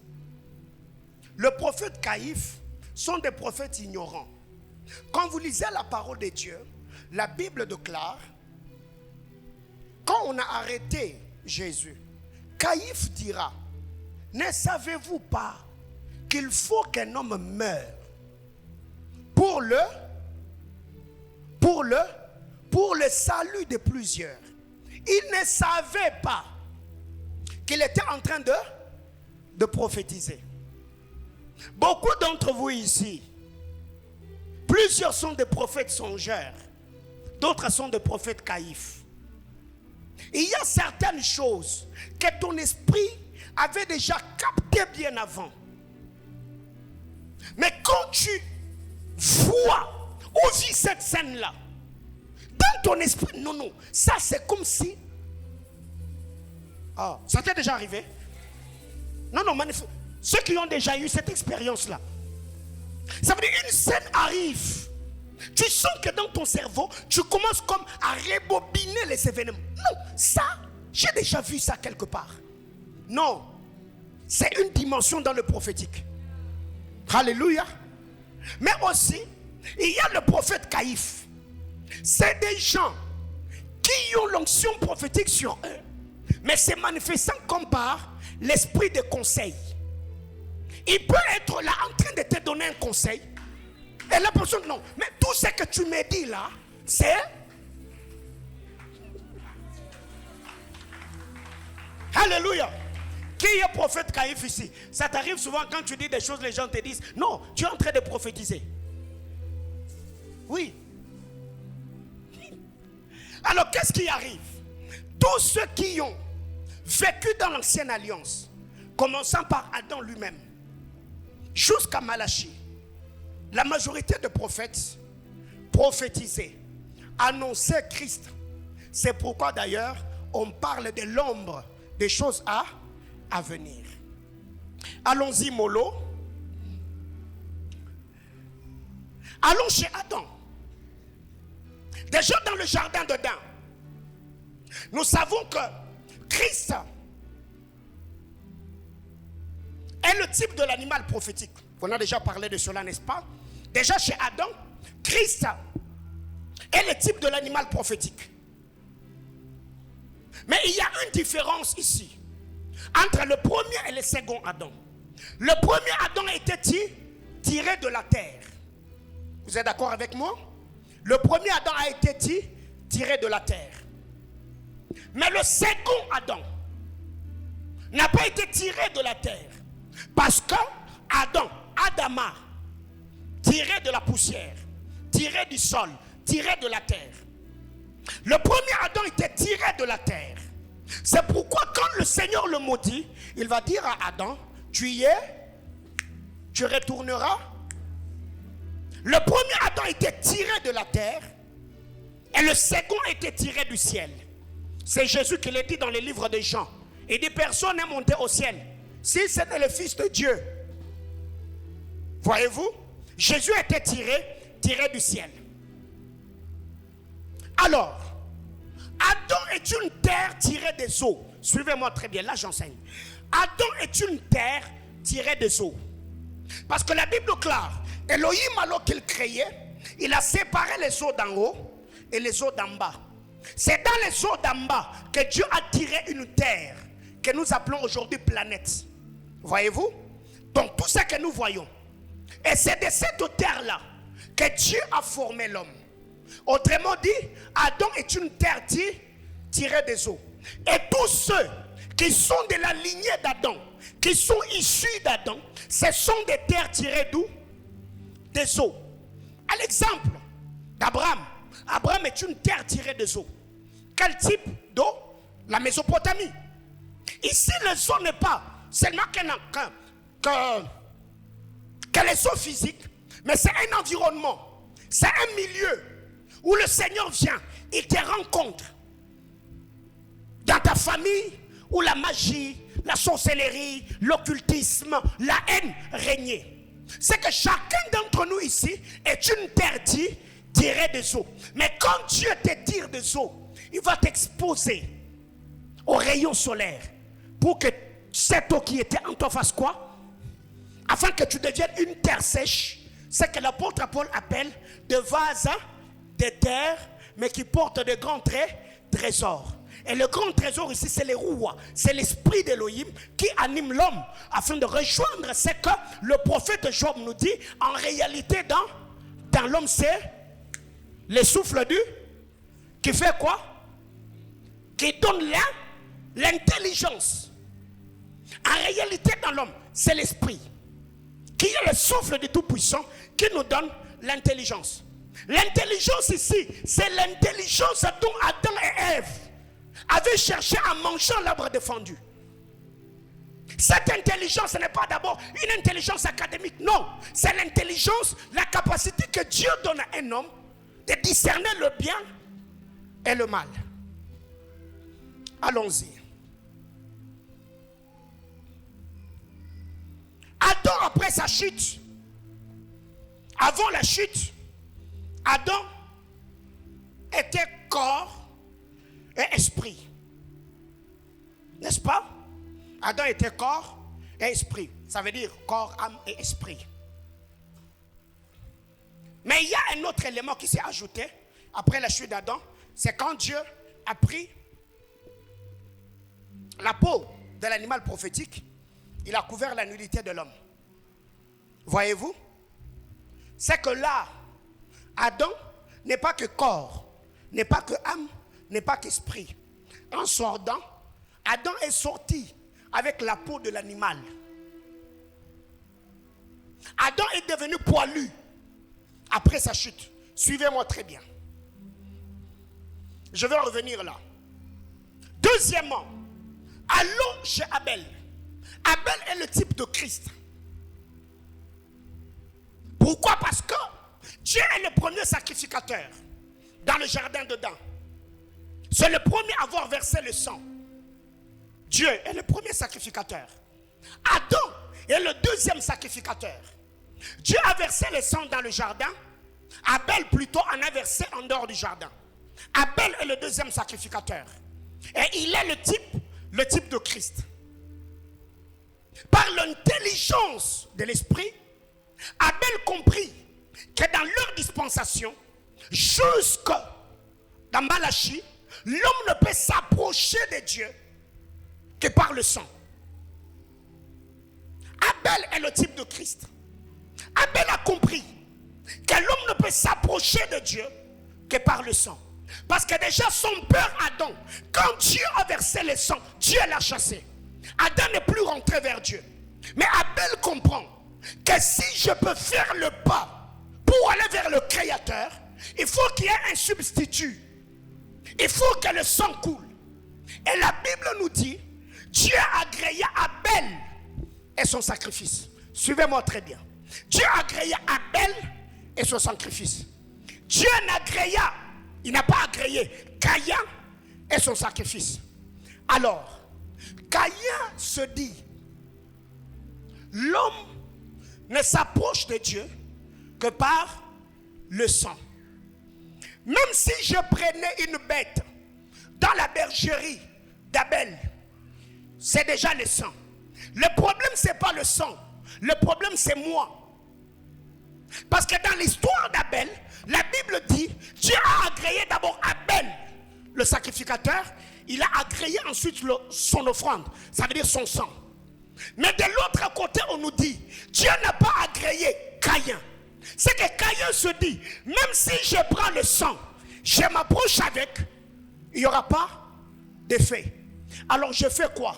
Le prophète caïphe sont des prophètes ignorants. Quand vous lisez la parole de Dieu, la Bible déclare, quand on a arrêté Jésus, Caïphe dira, ne savez-vous pas qu'il faut qu'un homme meure pour le salut de plusieurs? Il ne savait pas qu'il était en train de prophétiser. Beaucoup d'entre vous ici, plusieurs sont des prophètes songeurs, d'autres sont des prophètes caïphes. Il y a certaines choses que ton esprit avait déjà captées bien avant. Mais quand tu vois ou vis cette scène-là, dans ton esprit, non, ça c'est comme si... Ah, ça t'est déjà arrivé? Non, ceux qui ont déjà eu cette expérience-là, ça veut dire une scène arrive. Tu sens que dans ton cerveau, tu commences comme à rebobiner les événements. Non, ça, j'ai déjà vu ça quelque part. Non, c'est une dimension dans le prophétique. Alléluia. Mais aussi, il y a le prophète Caïphe. C'est des gens qui ont l'onction prophétique sur eux, mais c'est manifestant comme par l'esprit de conseil. Il peut être là en train de te donner un conseil. Et la personne, non. Mais tout ce que tu me dis là, c'est... Alléluia. Qui est prophète Caïphe ici? Ça t'arrive souvent quand tu dis des choses, les gens te disent, non, tu es en train de prophétiser. Oui. Alors, qu'est-ce qui arrive? Tous ceux qui ont vécu dans l'ancienne alliance, commençant par Adam lui-même, jusqu'à Malachie, la majorité de prophètes prophétisaient, annonçaient Christ. C'est pourquoi d'ailleurs on parle de l'ombre des choses à venir. Allons-y mollo. Allons chez Adam. Déjà dans le jardin d'Éden, nous savons que Christ est le type de l'animal prophétique. On a déjà parlé de cela, n'est-ce pas? Déjà chez Adam, Christ est le type de l'animal prophétique. Mais il y a une différence ici entre le premier et le second Adam. Le premier Adam a été tiré de la terre. Vous êtes d'accord avec moi? Le premier Adam a été tiré de la terre. Mais le second Adam n'a pas été tiré de la terre. Parce que Adama, tiré de la poussière, tiré du sol, tiré de la terre. Le premier Adam était tiré de la terre. C'est pourquoi quand le Seigneur le maudit, il va dire à Adam, tu y es, tu retourneras. Le premier Adam était tiré de la terre et le second était tiré du ciel. C'est Jésus qui l'a dit dans le livre de Jean. Il dit, personne n'est monté au ciel si c'était le Fils de Dieu. Voyez-vous, Jésus était tiré du ciel. Alors, Adam est une terre tirée des eaux. Suivez-moi très bien, là j'enseigne. Adam est une terre tirée des eaux. Parce que la Bible déclare, Elohim alors qu'il créait, il a séparé les eaux d'en haut et les eaux d'en bas. C'est dans les eaux d'en bas que Dieu a tiré une terre que nous appelons aujourd'hui planète. Voyez-vous? Donc tout ce que nous voyons. Et c'est de cette terre-là que Dieu a formé l'homme. Autrement dit, Adam est une terre tirée des eaux. Et tous ceux qui sont de la lignée d'Adam, qui sont issus d'Adam, ce sont des terres tirées d'où? Des eaux. À l'exemple d'Abraham, Abraham est une terre tirée des eaux. Quel type d'eau? La Mésopotamie. Ici, les eaux n'est pas seulement que les eaux physiques, mais c'est un environnement, c'est un milieu où le Seigneur vient, il te rencontre. Dans ta famille, où la magie, la sorcellerie, l'occultisme, la haine régnait. C'est que chacun d'entre nous ici est une terre tirée des eaux. Mais quand Dieu te tire des eaux, il va t'exposer aux rayons solaires pour que cette eau qui était en toi fasse quoi? Afin que tu deviennes une terre sèche. C'est que l'apôtre Paul appelle de vase de terre, mais qui porte de grands trésors. Et le grand trésor ici, c'est les roues, c'est l'esprit d'Élohim qui anime l'homme afin de rejoindre ce que le prophète Job nous dit. En réalité, dans l'homme, c'est le souffle qui fait quoi? Qui donne l'intelligence. En réalité, dans l'homme, c'est l'esprit qui est le souffle du Tout-Puissant qui nous donne l'intelligence. L'intelligence ici, c'est l'intelligence dont Adam et Ève avaient cherché en mangeant l'arbre défendu. Cette intelligence, ce n'est pas d'abord une intelligence académique, non. C'est l'intelligence, la capacité que Dieu donne à un homme de discerner le bien et le mal. Allons-y. Adam, après sa chute, avant la chute, Adam était corps et esprit. N'est-ce pas? Adam était corps et esprit. Ça veut dire corps, âme et esprit. Mais il y a un autre élément qui s'est ajouté après la chute d'Adam. C'est quand Dieu a pris la peau de l'animal prophétique. Il a couvert la nudité de l'homme. Voyez-vous? C'est que là, Adam n'est pas que corps, n'est pas que âme, n'est pas qu'esprit. En sortant, Adam est sorti avec la peau de l'animal. Adam est devenu poilu après sa chute. Suivez-moi très bien. Je vais revenir là. Deuxièmement, allons chez Abel. Abel est le type de Christ. Pourquoi? Parce que Dieu est le premier sacrificateur dans le jardin d'Éden. C'est le premier à avoir versé le sang. Dieu est le premier sacrificateur. Adam est le deuxième sacrificateur. Dieu a versé le sang dans le jardin. Abel plutôt en a versé en dehors du jardin. Abel est le deuxième sacrificateur. Et il est le type de Christ. Par l'intelligence de l'esprit, Abel comprit que dans leur dispensation, jusque dans Malachie, l'homme ne peut s'approcher de Dieu que par le sang. Abel est le type de Christ. Abel a compris que l'homme ne peut s'approcher de Dieu que par le sang. Parce que déjà son père Adam, quand Dieu a versé le sang, Dieu l'a chassé. Adam n'est plus rentré vers Dieu. Mais Abel comprend que si je peux faire le pas pour aller vers le Créateur, il faut qu'il y ait un substitut. Il faut que le sang coule. Et la Bible nous dit, Dieu agréa Abel et son sacrifice. Suivez-moi très bien. Dieu agréa Abel et son sacrifice. Dieu n'agréa, il n'a pas agréé Caïn et son sacrifice. Alors, Caïn se dit, l'homme ne s'approche de Dieu que par le sang. Même si je prenais une bête dans la bergerie d'Abel, c'est déjà le sang. Le problème, ce n'est pas le sang. Le problème, c'est moi. Parce que dans l'histoire d'Abel, la Bible dit, Dieu a agréé d'abord sacrificateur, il a agréé ensuite son offrande, ça veut dire son sang. Mais de l'autre côté, on nous dit, Dieu n'a pas agréé Caïn. C'est que Caïn se dit, même si je prends le sang, je m'approche avec, il n'y aura pas d'effet. Alors je fais quoi?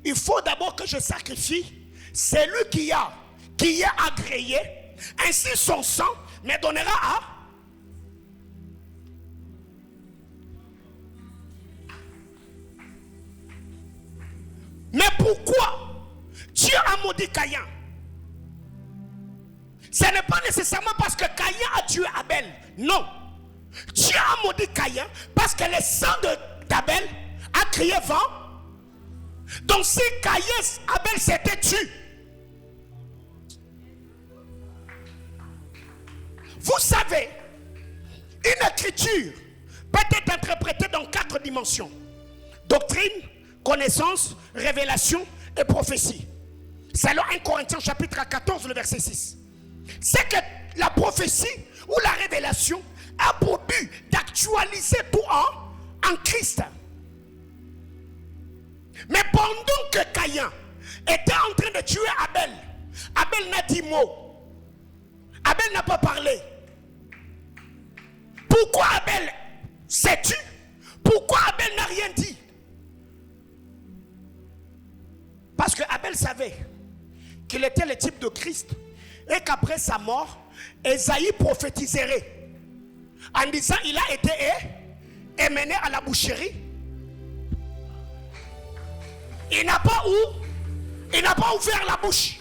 Il faut d'abord que je sacrifie celui qui a agréé, ainsi son sang me donnera à... Mais pourquoi Dieu a maudit Caïn? Ce n'est pas nécessairement parce que Caïn a tué Abel. Non. Dieu a maudit Caïn parce que le sang d'Abel a crié vent. Donc si Abel s'était tué, vous savez, une écriture peut être interprétée dans 4 dimensions. Doctrine, connaissance, révélation et prophétie. Selon 1 Corinthiens chapitre 14, le verset 6. C'est que la prophétie ou la révélation a pour but d'actualiser tout en Christ. Mais pendant que Caïn était en train de tuer Abel, Abel n'a dit mot. Abel n'a pas parlé. Pourquoi Abel s'est tué? Pourquoi Abel n'a rien dit? Parce que Abel savait qu'il était le type de Christ et qu'après sa mort, Ésaïe prophétiserait en disant il a été emmené à la boucherie. Il n'a pas ouvert la bouche.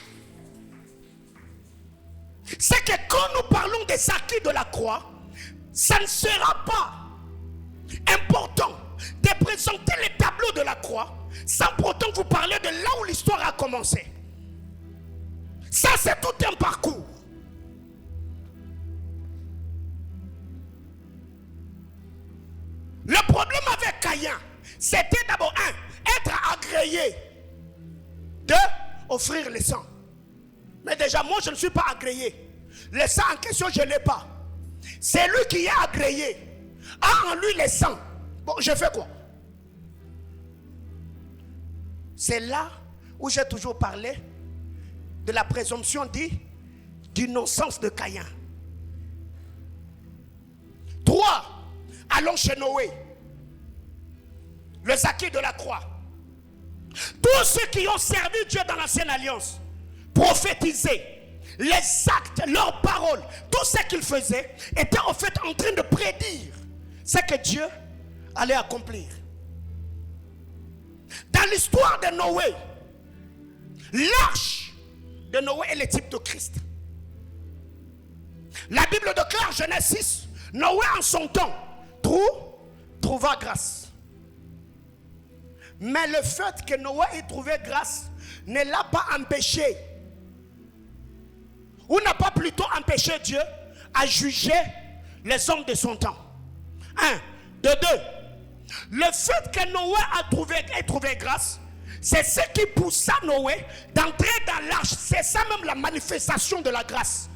C'est que quand nous parlons des acquis de la croix, ça ne sera pas important de présenter les tableaux de la croix sans pourtant vous parler de là où l'histoire a commencé. Ça, c'est tout un parcours. Le problème avec Caïn, c'était d'abord être agréé de offrir le sang. Mais déjà, moi, je ne suis pas agréé. Le sang en question, je ne l'ai pas. C'est lui qui est agréé. A en lui le sang. Bon, je fais quoi? C'est là où j'ai toujours parlé de la présomption d'innocence de Caïn. 3. Allons chez Noé. Le acquis de la croix. Tous ceux qui ont servi Dieu dans l'ancienne alliance, prophétisé, les actes, leurs paroles, tout ce qu'ils faisaient était en fait en train de prédire ce que Dieu allait accomplir. Dans l'histoire de Noé, l'arche de Noé est le type de Christ. La Bible déclare, Genèse 6, Noé en son temps trouva grâce. Mais le fait que Noé ait trouvé grâce ne l'a pas empêché, ou n'a pas plutôt empêché Dieu à juger les hommes de son temps. 1. De 2. Le fait que Noé ait trouvé grâce, c'est ce qui poussa Noé d'entrer dans l'arche. C'est ça même la manifestation de la grâce.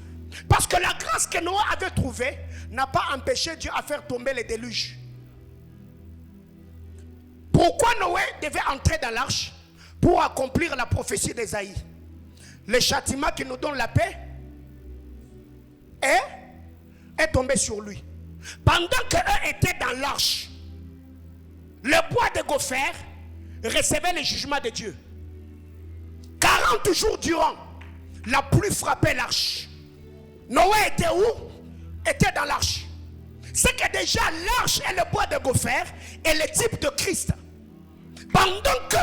Parce que la grâce que Noé avait trouvée n'a pas empêché Dieu à faire tomber les déluges. Pourquoi Noé devait entrer dans l'arche? Pour accomplir la prophétie d'Ésaïe. Le châtiment qui nous donne la paix est tombé sur lui. Pendant qu'eux étaient dans l'arche, le bois de gopher recevait le jugement de Dieu. 40 jours durant, la pluie frappait l'arche. Noé était où? Était dans l'arche. C'est que déjà l'arche et le bois de gopher est le type de Christ. Pendant que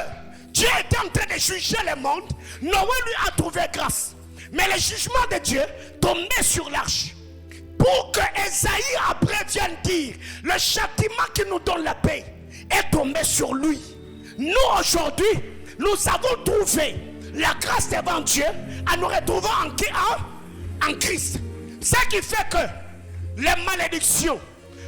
Dieu était en train de juger le monde, Noé lui a trouvé grâce. Mais le jugement de Dieu tombait sur l'arche. Pour que Ésaïe après vienne dire, le châtiment qui nous donne la paix est tombé sur lui. Nous aujourd'hui, nous avons trouvé la grâce devant Dieu en nous retrouvant en Christ. Ce qui fait que les malédictions,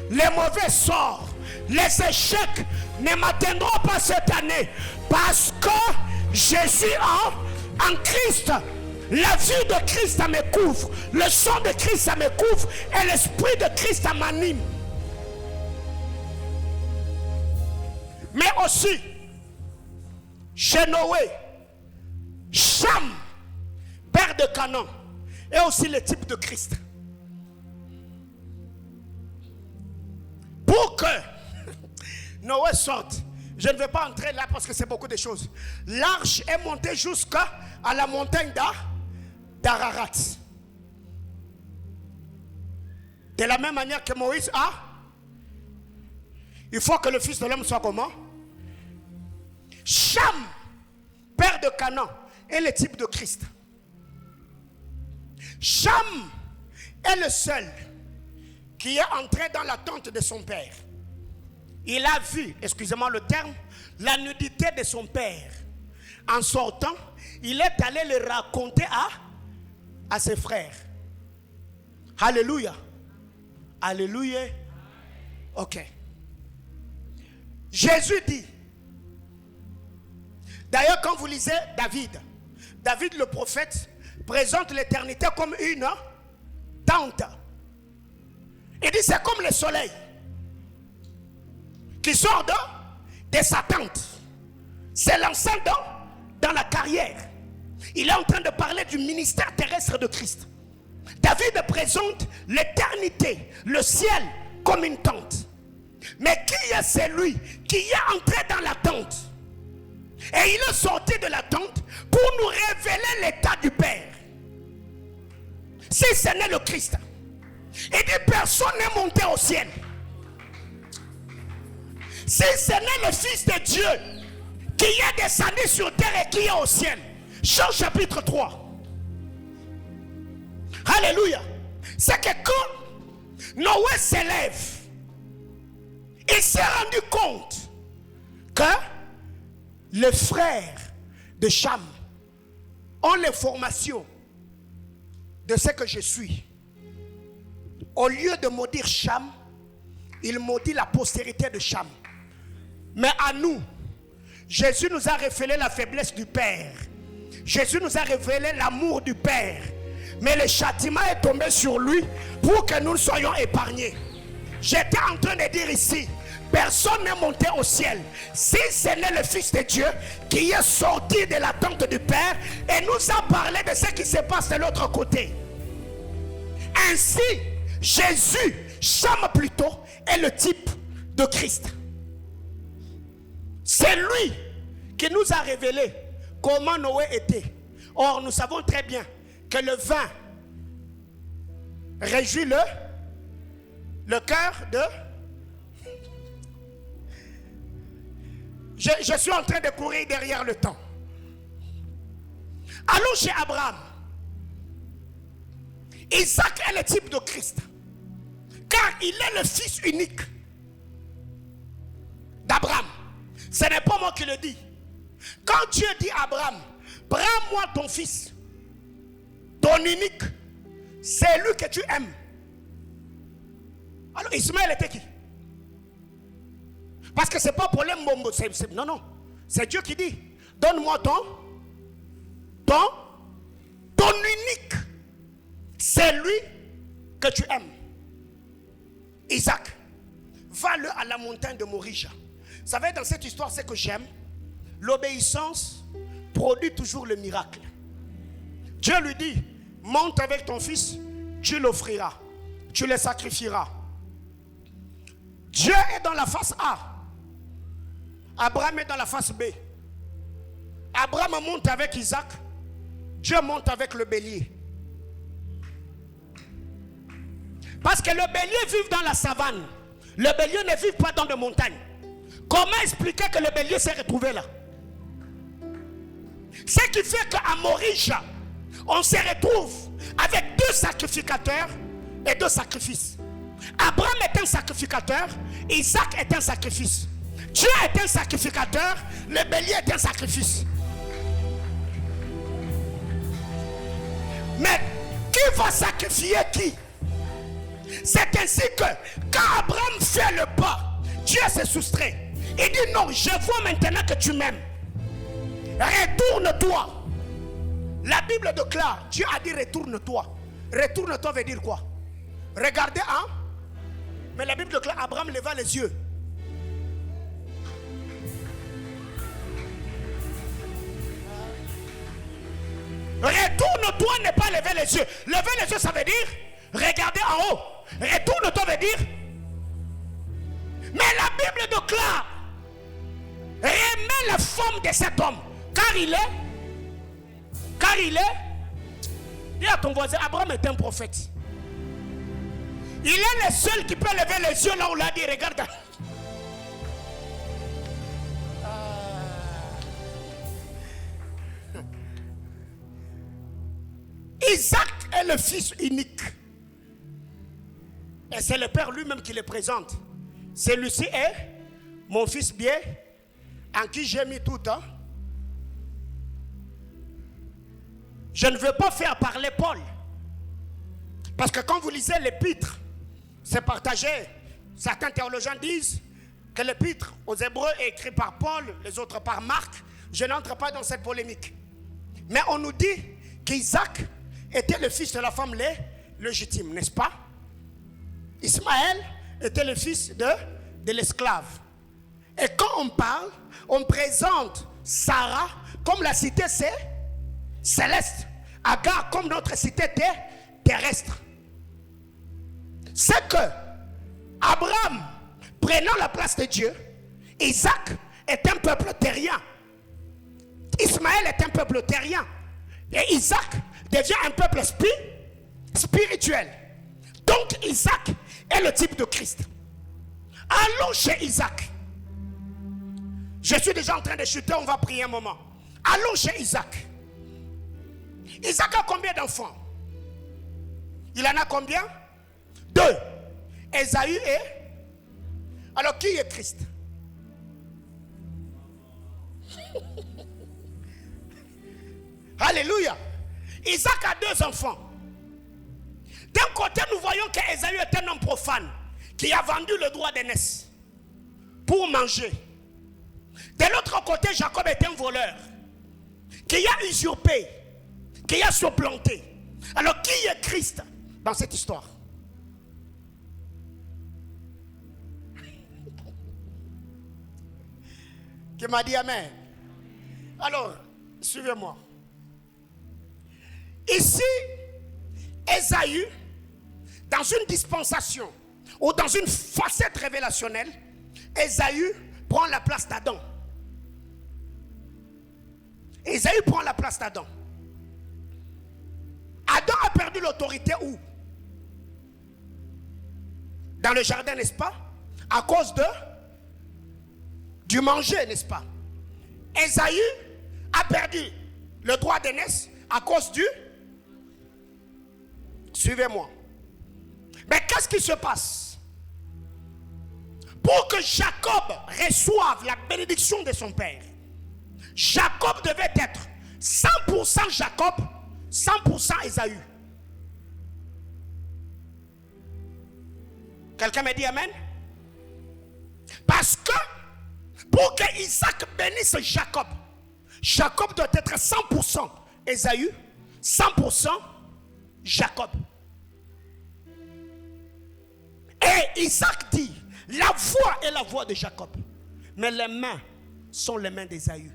les mauvais sorts, les échecs ne m'atteindront pas cette année parce que je suis en Christ. La vie de Christ me couvre, le sang de Christ me couvre et l'esprit de Christ m'anime. Mais aussi, chez Noé, Cham, père de Canaan, est aussi le type de Christ. Pour que Noé sorte, je ne vais pas entrer là parce que c'est beaucoup de choses. L'arche est montée jusqu'à la montagne d'Ararat. De la même manière que Moïse a, il faut que le Fils de l'homme soit comment? Cham, père de Canaan, est le type de Christ. Cham est le seul qui est entré dans la tente de son père. Il a vu, excusez-moi le terme, la nudité de son père. En sortant, il est allé le raconter à ses frères. Alléluia. Alléluia. Ok. Jésus dit, d'ailleurs quand vous lisez David le prophète présente l'éternité comme une tente. Il dit c'est comme le soleil qui sort de sa tente, s'élançant dans la carrière. Il est en train de parler du ministère terrestre de Christ. David présente l'éternité, le ciel comme une tente. Mais qui est celui qui est entré dans la tente? Et il est sorti de la tente pour nous révéler l'état du Père. Si ce n'est le Christ, il dit personne n'est monté au ciel. Si ce n'est le Fils de Dieu qui est descendu sur terre et qui est au ciel. Jean chapitre 3. Alléluia. C'est que quand Noé s'élève, il s'est rendu compte que les frères de Cham ont l'information de ce que je suis. Au lieu de maudire Cham, il maudit la postérité de Cham. Mais à nous, Jésus nous a révélé la faiblesse du Père. Jésus nous a révélé l'amour du Père. Mais le châtiment est tombé sur lui pour que nous soyons épargnés. J'étais en train de dire ici, personne n'est monté au ciel si ce n'est le Fils de Dieu qui est sorti de la tente du Père et nous a parlé de ce qui se passe de l'autre côté. Ainsi, Jésus, Cham plutôt, est le type de Christ. C'est lui qui nous a révélé comment Noé était. Or, nous savons très bien que le vin réjouit le cœur de... Je suis en train de courir derrière le temps. Allons chez Abraham. Isaac est le type de Christ. Car il est le fils unique d'Abraham. Ce n'est pas moi qui le dis. Quand Dieu dit à Abraham, prends-moi ton fils, ton unique, c'est lui que tu aimes. Alors Ismaël était qui? Parce que ce n'est pas problème Mombo. Non, non. C'est Dieu qui dit, donne-moi ton unique. C'est lui que tu aimes. Isaac, va-le à la montagne de Moria. Vous savez, dans cette histoire, ce que j'aime, l'obéissance produit toujours le miracle. Dieu lui dit, monte avec ton fils, tu l'offriras, tu le sacrifieras. Dieu est dans la face A. Abraham est dans la face B. Abraham monte avec Isaac. Dieu monte avec le bélier. Parce que le bélier vit dans la savane. Le bélier ne vit pas dans les montagnes. Comment expliquer que le bélier s'est retrouvé là? Ce qui fait qu'à Moria, on se retrouve avec deux sacrificateurs et deux sacrifices. Abraham est un sacrificateur, Isaac est un sacrifice. Dieu est un sacrificateur, le bélier est un sacrifice. Mais qui va sacrifier qui? C'est ainsi que quand Abraham fait le pas, Dieu se soustrait. Il dit non, je vois maintenant que tu m'aimes. Retourne-toi. La Bible déclare, Dieu a dit retourne-toi. Retourne-toi veut dire quoi? Regardez, hein? Mais la Bible déclare, Abraham leva les yeux. Retourne-toi n'est pas lever les yeux. Lever les yeux, ça veut dire regarder en haut. Retourne-toi veut dire. Mais la Bible déclare, remets la forme de cet homme. Car il est. Dis à ton voisin, Abraham est un prophète. Il est le seul qui peut lever les yeux là où il a dit, regarde. Isaac est le fils unique. Et c'est le Père lui-même qui le présente. Celui-ci est mon fils bien, en qui j'ai mis tout. Je ne veux pas faire parler Paul. Parce que quand vous lisez l'épître, c'est partagé. Certains théologiens disent que l'épître aux Hébreux est écrit par Paul, les autres par Marc. Je n'entre pas dans cette polémique. Mais on nous dit qu'Isaac était le fils de la femme légitime, n'est-ce pas? Ismaël était le fils de l'esclave. Et quand on parle, on présente Sarah comme la cité céleste, Agar comme notre cité terrestre. C'est que Abraham, prenant la place de Dieu, Isaac est un peuple terrien. Ismaël est un peuple terrien. Et Isaac devient un peuple spirituel. Donc Isaac est le type de Christ. Allons chez Isaac. Je suis déjà en train de chuter, on va prier un moment. Allons chez Isaac. Isaac a combien d'enfants? Il en a combien? 2. Ésaü et... Alors qui est Christ? Alléluia. Isaac a 2 enfants. D'un côté, nous voyons qu'Ésaü est un homme profane qui a vendu le droit d'aînesse pour manger. De l'autre côté, Jacob est un voleur qui a usurpé, qui a supplanté. Alors, qui est Christ dans cette histoire? Qui m'a dit amen? Alors, suivez-moi. Ici, Ésaü, dans une dispensation ou dans une facette révélationnelle, Ésaü prend la place d'Adam. Ésaü prend la place d'Adam. Adam a perdu l'autorité où? Dans le jardin, n'est-ce pas? À cause du manger, n'est-ce pas? Ésaü a perdu le droit d'aînesse à cause du... Suivez-moi. Mais qu'est-ce qui se passe? Pour que Jacob reçoive la bénédiction de son père, Jacob devait être 100% Jacob, 100% Ésaü. Quelqu'un me dit amen? Parce que pour que Isaac bénisse Jacob, Jacob doit être 100% Ésaü, 100% Jacob. Et Isaac dit, la voix est la voix de Jacob, mais les mains sont les mains d'Ésaü.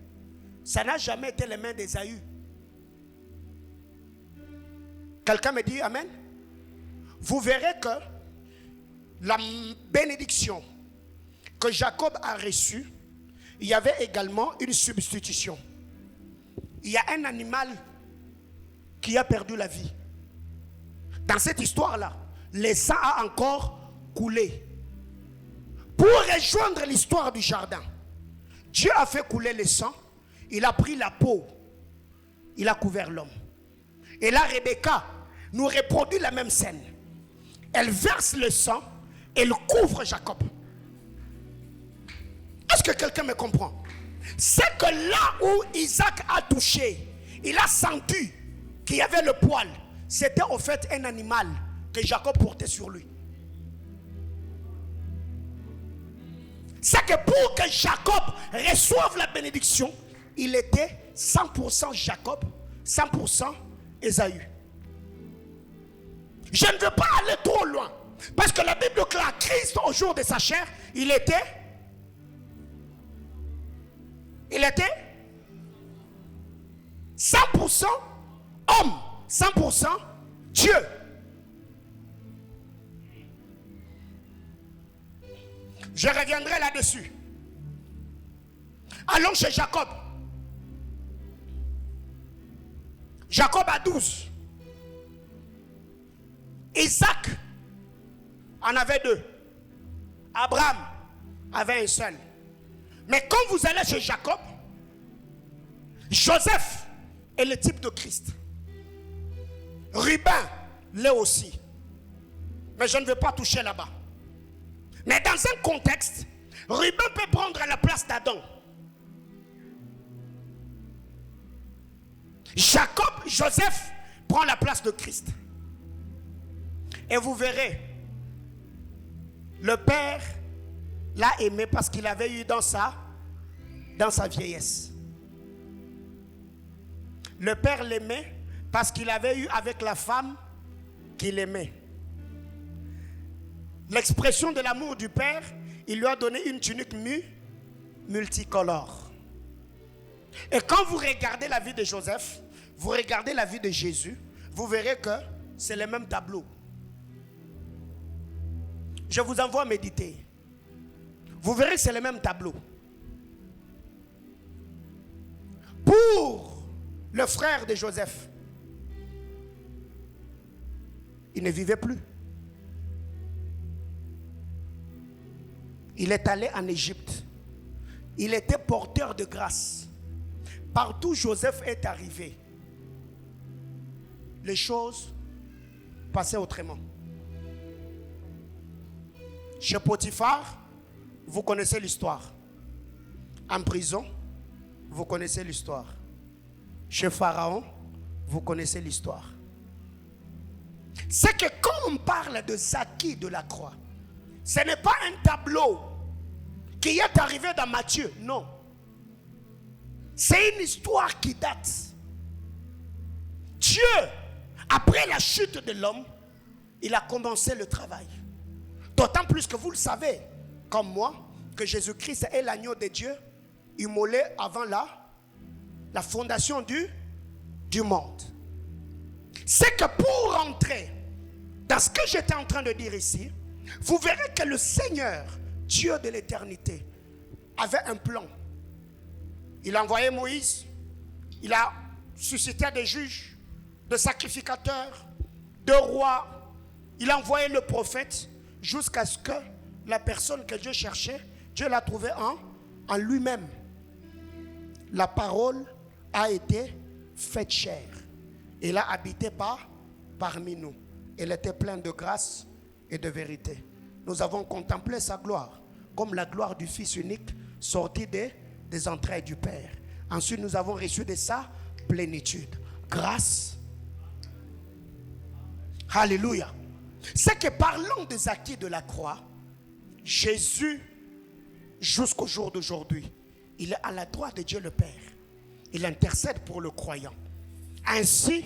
Ça n'a jamais été les mains d'Ésaü. Quelqu'un me dit amen? Vous verrez que la bénédiction que Jacob a reçue, il y avait également une substitution. Il y a un animal qui a perdu la vie. Dans cette histoire-là, le sang a encore coulé. Pour rejoindre l'histoire du jardin, Dieu a fait couler le sang. Il a pris la peau. Il a couvert l'homme. Et là, Rebecca nous reproduit la même scène. Elle verse le sang. Elle couvre Jacob. Est-ce que quelqu'un me comprend? C'est que là où Isaac a touché, il a senti qu'il y avait le poil. C'était au fait un animal que Jacob portait sur lui. C'est que pour que Jacob reçoive la bénédiction, il était 100% Jacob, 100% Ésaü. Je ne veux pas aller trop loin. Parce que la Bible déclare Christ au jour de sa chair, il était 100% Homme, 100% Dieu. Je reviendrai là-dessus. Allons chez Jacob. Jacob a 12. Isaac en avait 2. Abraham avait un seul. Mais quand vous allez chez Jacob, Joseph est le type de Christ. Ruben l'est aussi. Mais je ne veux pas toucher là-bas. Mais dans un contexte, Ruben peut prendre la place d'Adam. Jacob, Joseph prend la place de Christ. Et vous verrez, le Père l'a aimé parce qu'il avait eu dans sa vieillesse. Le Père l'aimait parce qu'il avait eu avec la femme qu'il aimait. L'expression de l'amour du Père, il lui a donné une tunique multicolore. Et quand vous regardez la vie de Joseph, vous regardez la vie de Jésus, vous verrez que c'est le même tableau. Je vous envoie à méditer. Vous verrez que c'est le même tableau. Pour le frère de Joseph, il ne vivait plus. Il est allé en Égypte. Il était porteur de grâce. Partout où Joseph est arrivé, les choses passaient autrement. Chez Potiphar, vous connaissez l'histoire. En prison, vous connaissez l'histoire. Chez Pharaon, vous connaissez l'histoire. C'est que quand on parle de Zacharie de la croix, ce n'est pas un tableau qui est arrivé dans Matthieu, non. C'est une histoire qui date. Dieu, après la chute de l'homme, il a commencé le travail. D'autant plus que vous le savez, comme moi, que Jésus-Christ est l'agneau de Dieu, immolé avant la fondation du monde. C'est que pour entrer dans ce que j'étais en train de dire ici, vous verrez que le Seigneur, Dieu de l'éternité, avait un plan. Il a envoyé Moïse, il a suscité des juges, des sacrificateurs, de rois. Il a envoyé le prophète jusqu'à ce que la personne que Dieu cherchait, Dieu l'a trouvée en lui-même. La parole a été faite chair. Elle a habité parmi nous. Elle était pleine de grâce et de vérité. Nous avons contemplé sa gloire comme la gloire du Fils unique sorti des entrailles du Père. Ensuite, nous avons reçu de sa plénitude. Grâce. Alléluia. C'est que parlant des acquis de la croix, Jésus, jusqu'au jour d'aujourd'hui, il est à la droite de Dieu le Père. Il intercède pour le croyant. Ainsi,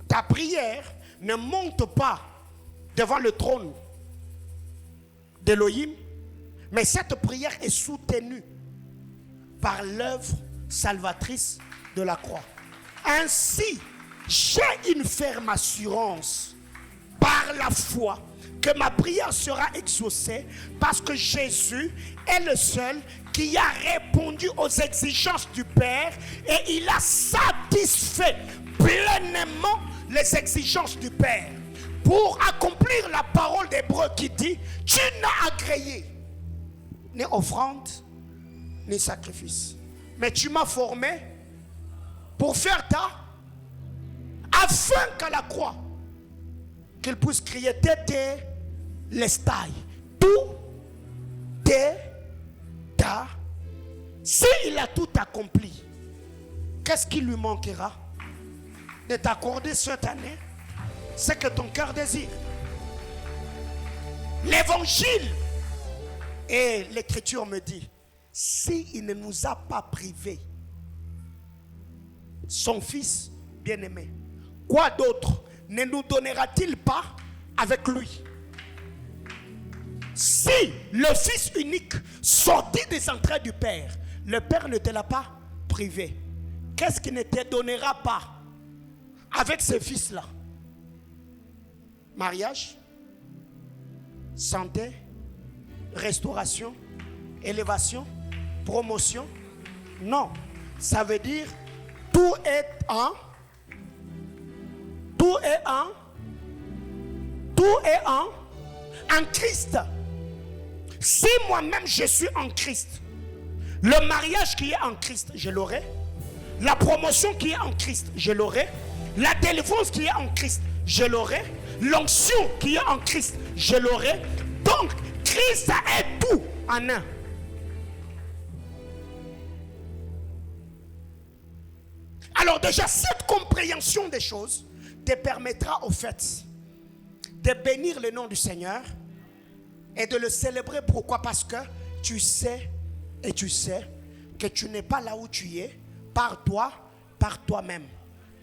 ta prière ne monte pas devant le trône d'Élohim, mais cette prière est soutenue par l'œuvre salvatrice de la croix. Ainsi, j'ai une ferme assurance par la foi que ma prière sera exaucée parce que Jésus est le seul qui a répondu aux exigences du Père et il a satisfait pleinement les exigences du Père pour accomplir la parole d'Hébreu qui dit: tu n'as agréé ni offrande ni sacrifice, mais tu m'as formé pour faire afin qu'à la croix qu'il puisse crier tété lestai, tout est ta. S'il a tout accompli, qu'est-ce qui lui manquera de t'accorder cette année ce que ton cœur désire? L'évangile et l'écriture me dit, s'il ne nous a pas privés son fils bien-aimé, quoi d'autre ne nous donnera-t-il pas avec lui? Si le fils unique sorti des entrailles du Père, le Père ne te l'a pas privé, qu'est-ce qui ne te donnera pas avec ses fils-là. Mariage, santé, restauration, élévation, promotion. Non, ça veut dire tout est en Christ. Si moi-même je suis en Christ, le mariage qui est en Christ, je l'aurai. La promotion qui est en Christ, je l'aurai. La délivrance qui est en Christ, je l'aurai. L'onction qui est en Christ, je l'aurai. Donc, Christ est tout en un. Alors déjà, cette compréhension des choses te permettra au fait de bénir le nom du Seigneur et de le célébrer. Pourquoi? Parce que tu sais que tu n'es pas là où tu es par toi, par toi-même.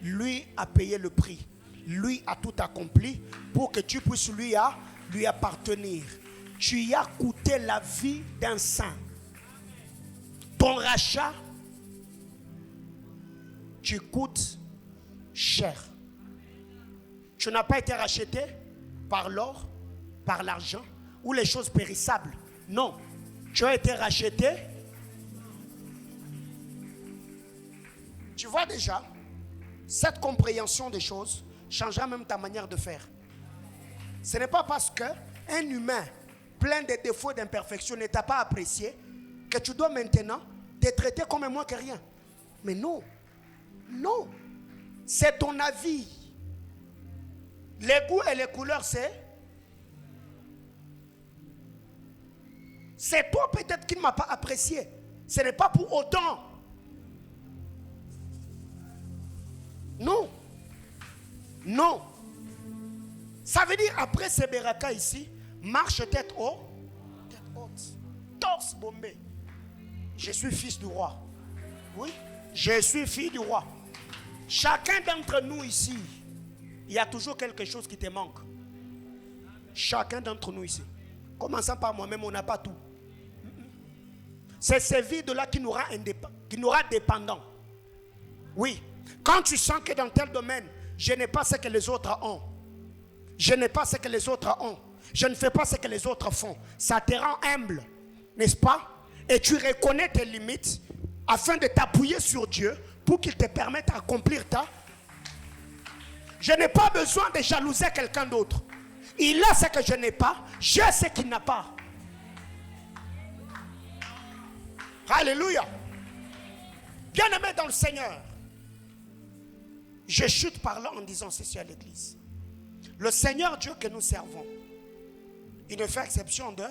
Lui a payé le prix. Lui a tout accompli pour que tu puisses lui appartenir. Tu y as coûté la vie d'un saint. Ton rachat, tu coûtes cher. Tu n'as pas été racheté par l'or, par l'argent ou les choses périssables. Non, tu as été racheté. Tu vois déjà, cette compréhension des choses changera même ta manière de faire. Ce n'est pas parce qu'un humain plein de défauts et d'imperfections ne t'a pas apprécié que tu dois maintenant te traiter comme moins que rien. Mais non, non, c'est ton avis. Les goûts et les couleurs, c'est toi peut-être qui ne m'as pas apprécié. Ce n'est pas pour autant. Non. Non. Ça veut dire après ces beraka ici, marche tête haute, torse bombé. Je suis fils du roi. Oui, je suis fille du roi. Chacun d'entre nous ici, il y a toujours quelque chose qui te manque. Chacun d'entre nous ici. Commençant par moi-même, on n'a pas tout. C'est ces vides-là qui nous rend dépendants. Oui. Quand tu sens que dans tel domaine, je n'ai pas ce que les autres ont. Je n'ai pas ce que les autres ont. Je ne fais pas ce que les autres font. Ça te rend humble, n'est-ce pas? Et tu reconnais tes limites afin de t'appuyer sur Dieu pour qu'il te permette d'accomplir ta. Je n'ai pas besoin de jalouser quelqu'un d'autre. Il a ce que je n'ai pas, j'ai ce qu'il n'a pas. Alléluia. Bien-aimé dans le Seigneur, je chute par là en disant ceci à l'église. Le Seigneur Dieu que nous servons, il ne fait exception de.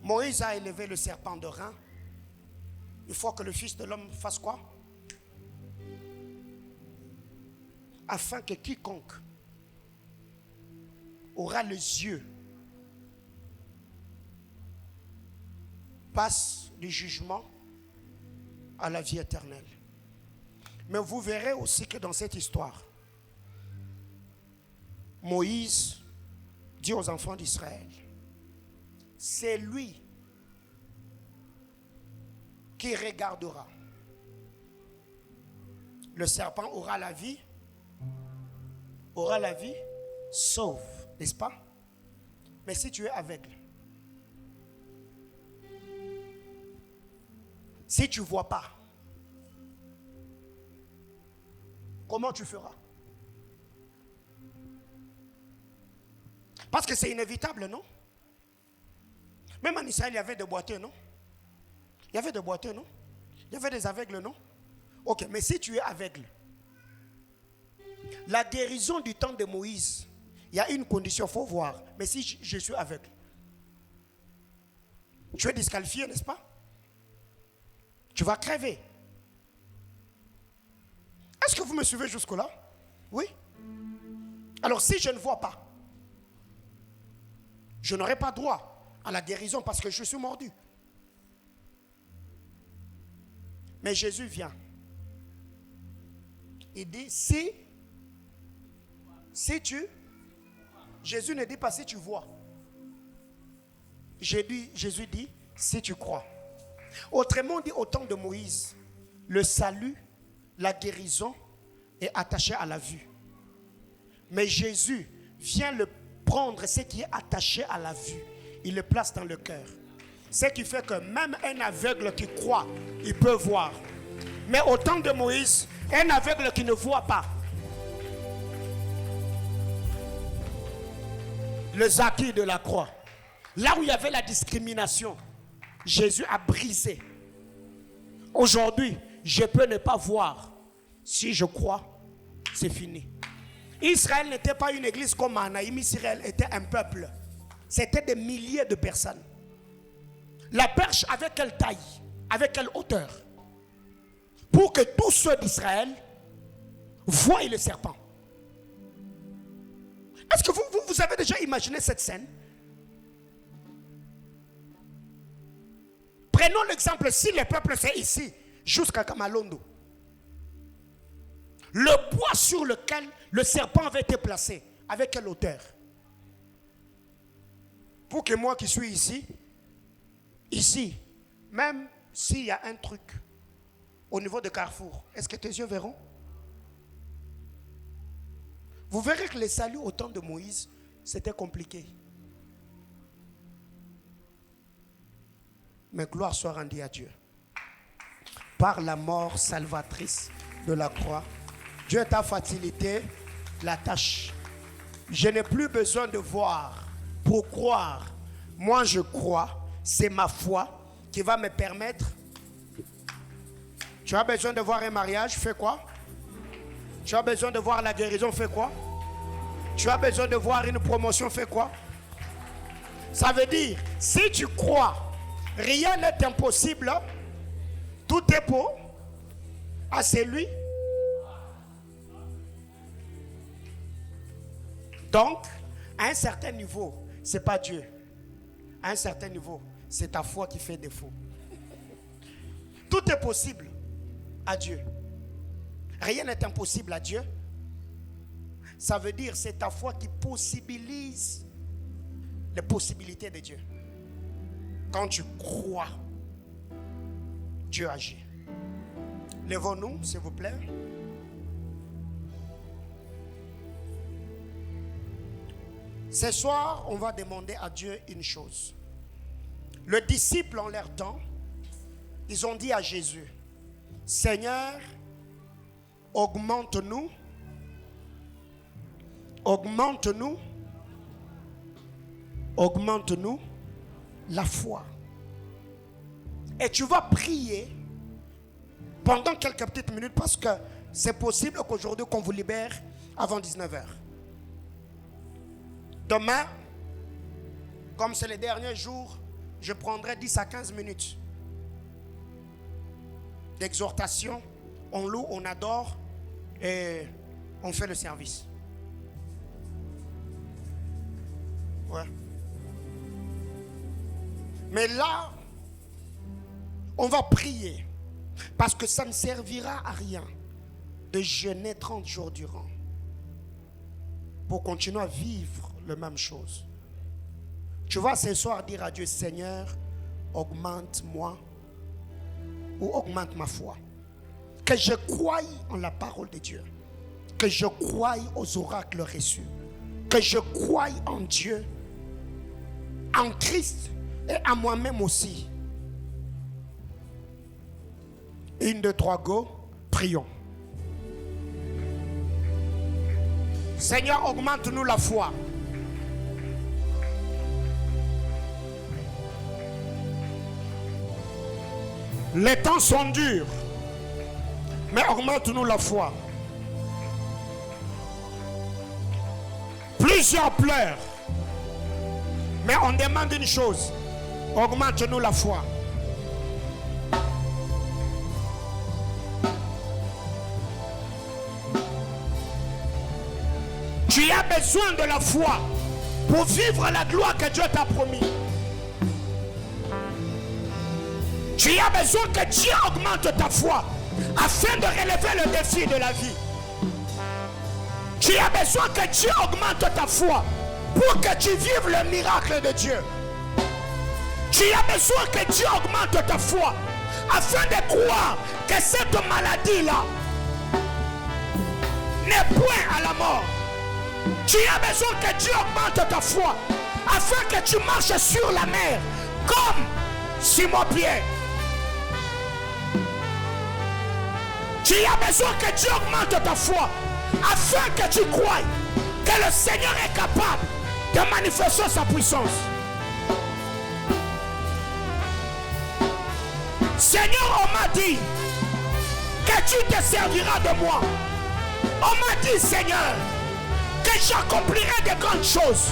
Moïse a élevé le serpent de rein. Il faut que le Fils de l'homme fasse quoi? Afin que quiconque aura les yeux passe du jugement à la vie éternelle. Mais vous verrez aussi que dans cette histoire, Moïse dit aux enfants d'Israël, c'est lui qui regardera. Le serpent aura la vie sauve, n'est-ce pas? Mais si tu es aveugle, si tu ne vois pas, comment tu feras? Parce que c'est inévitable, non? Même en Israël, il y avait des boiteux, non? Il y avait des boiteux, non? Il y avait des aveugles, non? Ok, mais si tu es aveugle, la guérison du temps de Moïse, il y a une condition, il faut voir. Mais si je suis aveugle, tu es disqualifié, n'est-ce pas? Tu vas crever. Est-ce que vous me suivez jusque-là? Oui. Alors si je ne vois pas, je n'aurai pas droit à la guérison parce que je suis mordu. Mais Jésus vient. Il dit, si tu... Jésus ne dit pas si tu vois. Jésus dit, si tu crois. Autrement dit, au temps de Moïse, Le salut, la guérison est attaché à la vue. Mais Jésus vient le prendre, ce qui est attaché à la vue. Il le place dans le cœur. Ce qui fait que même un aveugle qui croit, il peut voir. Mais au temps de Moïse, un aveugle qui ne voit pas. Le Zakie de la croix. Là où il y avait la discrimination, Jésus a brisé. Aujourd'hui, je peux ne pas voir. Si je crois, c'est fini. Israël n'était pas une église comme Anaïm. Israël était un peuple. C'était des milliers de personnes. La perche avec quelle taille? Avec quelle hauteur? Pour que tous ceux d'Israël voient le serpent. Est-ce que vous avez déjà imaginé cette scène? Prenons l'exemple, si le peuple c'est ici, jusqu'à Kamalondo. Le bois sur lequel le serpent avait été placé, avec quelle hauteur? Pour que moi qui suis ici, même s'il y a un truc au niveau de Carrefour, est-ce que tes yeux verront? Vous verrez que les saluts au temps de Moïse, c'était compliqué. Mais gloire soit rendue à Dieu. Par la mort salvatrice de la croix, Dieu t'a facilité la tâche. Je n'ai plus besoin de voir pour croire. Moi je crois, c'est ma foi qui va me permettre. Tu as besoin de voir un mariage, fais quoi? Tu as besoin de voir la guérison, fais quoi? Tu as besoin de voir une promotion, fais quoi? Ça veut dire, si tu crois, rien n'est impossible. Tout est beau à celui. Donc, à un certain niveau, ce n'est pas Dieu. À un certain niveau, c'est ta foi qui fait défaut. Tout est possible à Dieu. Rien n'est impossible à Dieu. Ça veut dire c'est ta foi qui possibilise les possibilités de Dieu. Quand tu crois, Dieu agit. Lèvons-nous, s'il vous plaît. Ce soir, on va demander à Dieu une chose. Les disciples en leur temps, ils ont dit à Jésus, Seigneur, augmente-nous la foi. Et tu vas prier pendant quelques petites minutes parce que c'est possible qu'aujourd'hui qu'on vous libère avant 19h. Demain, comme c'est les derniers jours, je prendrai 10 à 15 minutes d'exhortation. On loue, on adore et on fait le service. Ouais. Mais là, on va prier parce que ça ne servira à rien de jeûner 30 jours durant pour continuer à vivre la même chose. Tu vas ce soir dire à Dieu, Seigneur, augmente-moi ou augmente ma foi. Que je croie en la parole de Dieu. Que je croie aux oracles reçus. Que je croie en Dieu, en Christ et à moi-même aussi. 1, 2, 3, go. Prions. Seigneur, augmente-nous la foi. Les temps sont durs, mais augmente-nous la foi. Plusieurs pleurent, mais on demande une chose, augmente-nous la foi. Tu as besoin de la foi pour vivre la gloire que Dieu t'a promis. Tu as besoin que Dieu augmente ta foi afin de relever le défi de la vie. Tu as besoin que Dieu augmente ta foi pour que tu vives le miracle de Dieu. Tu as besoin que Dieu augmente ta foi afin de croire que cette maladie-là n'est point à la mort. Tu as besoin que Dieu augmente ta foi afin que tu marches sur la mer comme Simon-Pierre. Tu as besoin que Dieu augmente ta foi afin que tu croies que le Seigneur est capable de manifester sa puissance. Seigneur, on m'a dit que tu te serviras de moi. On m'a dit, Seigneur, que j'accomplirai de grandes choses.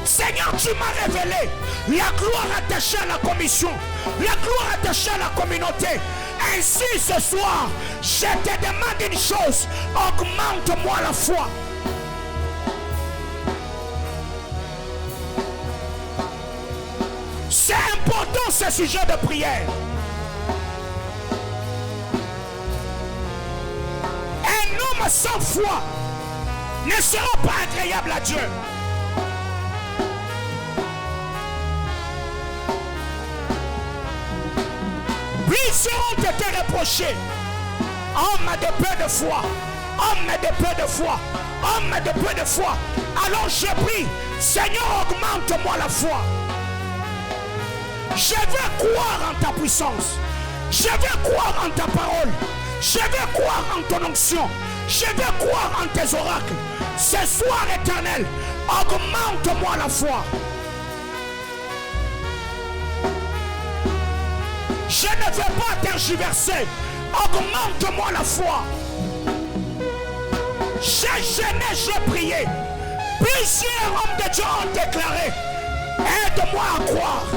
Seigneur, tu m'as révélé la gloire attachée à la commission, la gloire attachée à la communauté. Ainsi, ce soir, je te demande une chose, augmente-moi la foi. C'est important ce sujet de prière. Un homme sans foi ne sera pas agréable à Dieu. Plusieurs ont été reprochés. Homme de peu de foi, homme de peu de foi, homme de peu de foi. Alors je prie, Seigneur, augmente-moi la foi. Je veux croire en ta puissance. Je veux croire en ta parole. Je veux croire en ton onction. Je veux croire en tes oracles. Ce soir, Éternel, augmente-moi la foi. Je ne veux pas tergiverser. Augmente-moi la foi. J'ai gêné, j'ai prié. Plusieurs hommes de Dieu ont déclaré: aide-moi à croire.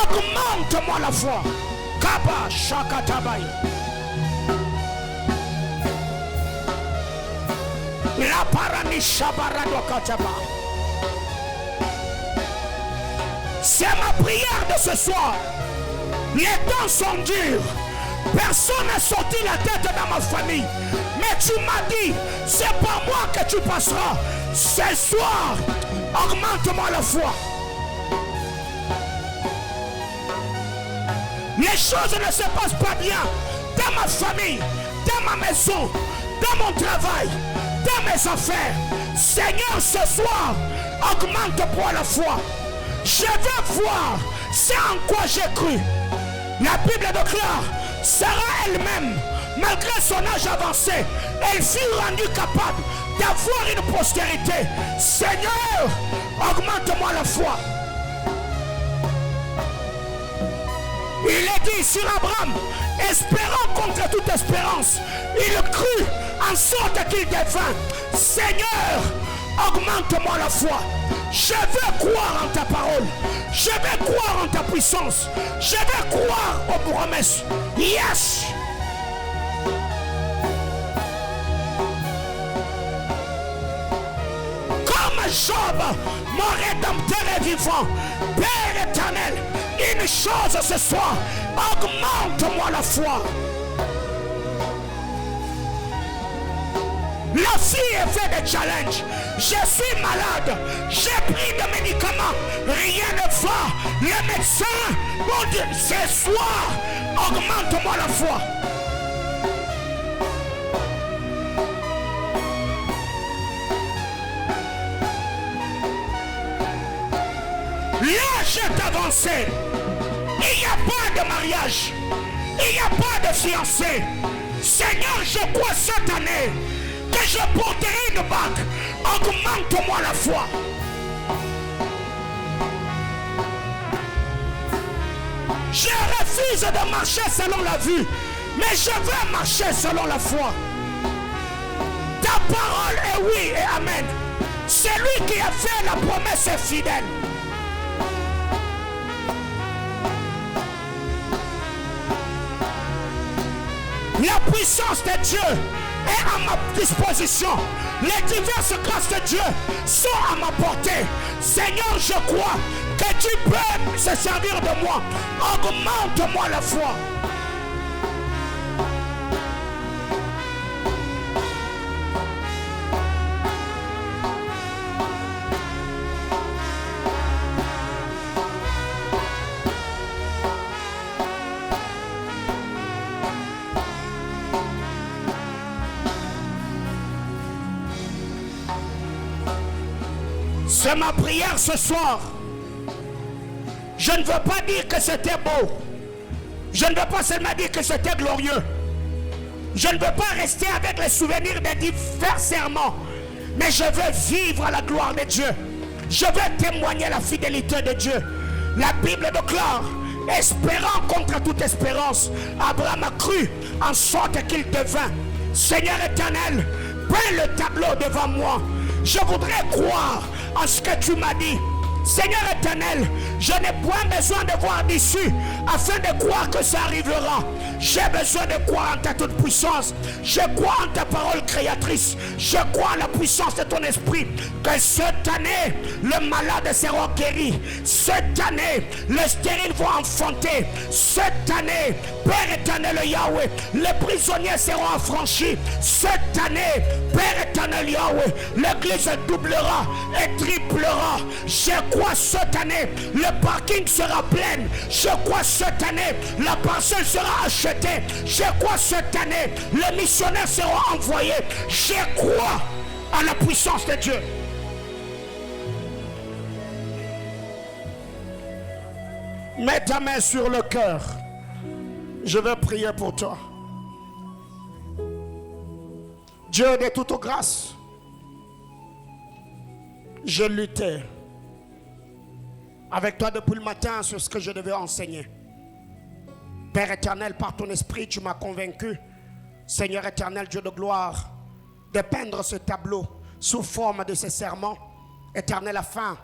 Augmente-moi la foi. Kaba Shakatabay. La Paranishabaradokataba. C'est ma prière de ce soir. Les temps sont durs. Personne n'a sorti la tête dans ma famille. Mais tu m'as dit, c'est par moi que tu passeras. Ce soir, augmente-moi la foi. Les choses ne se passent pas bien dans ma famille, dans ma maison, dans mon travail, dans mes affaires. Seigneur, ce soir, augmente-moi la foi. Je veux voir c'est en quoi j'ai cru. La Bible déclare, Sarah elle-même, malgré son âge avancé, elle fut rendue capable d'avoir une postérité. Seigneur, augmente-moi la foi. Il est dit sur Abraham, espérant contre toute espérance, il crut en sorte qu'il devint. Seigneur, augmente-moi la foi. Je veux croire en ta parole. Je veux croire en ta puissance. Je veux croire aux promesses. Yes! Comme Job, mon rédempteur est vivant. Père éternel, une chose ce soir, augmente-moi la foi. La fille est fait des challenges. Je suis malade. J'ai pris des médicaments. Rien ne va. Les médecins m'ont dit, ce soir, augmente-moi la foi. L'âge est avancé. Il n'y a pas de mariage. Il n'y a pas de fiancé. Seigneur, je crois cette année que je porterai une bague. Augmente-moi la foi. Je refuse de marcher selon la vue, mais je veux marcher selon la foi. Ta parole est oui et amen. Celui qui a fait la promesse est fidèle. La puissance de Dieu est à ma disposition. Les diverses grâces de Dieu sont à ma portée. Seigneur, je crois que tu peux se servir de moi. Augmente-moi la foi. C'est ma prière ce soir. Je ne veux pas dire que c'était beau. Je ne veux pas seulement dire que c'était glorieux. Je ne veux pas rester avec les souvenirs des divers serments. Mais je veux vivre la gloire de Dieu. Je veux témoigner la fidélité de Dieu. La Bible déclare, espérant contre toute espérance, Abraham a cru en sorte qu'il devint. Seigneur éternel, peins le tableau devant moi. Je voudrais croire en ce que tu m'as dit. Seigneur éternel, je n'ai point besoin de voir d'issue afin de croire que ça arrivera. J'ai besoin de croire en ta toute puissance. Je crois en ta parole créatrice. Je crois en la puissance de ton esprit. Que cette année, le malade sera guéri. Cette année, les stériles vont enfanter. Cette année, Père éternel Yahweh, les prisonniers seront affranchis. Cette année, Père éternel Yahweh, l'église doublera et triplera. Je crois cette année, le parking sera plein. Je crois cette année, la parcelle sera achetée. Je crois cette année, les missionnaires seront envoyés. Je crois à la puissance de Dieu. Mets ta main sur le cœur. Je vais prier pour toi. Dieu de toute grâce, je luttais avec toi depuis le matin sur ce que je devais enseigner. Père éternel, par ton esprit, tu m'as convaincu, Seigneur éternel, Dieu de gloire, de peindre ce tableau sous forme de ces serments, éternel, afin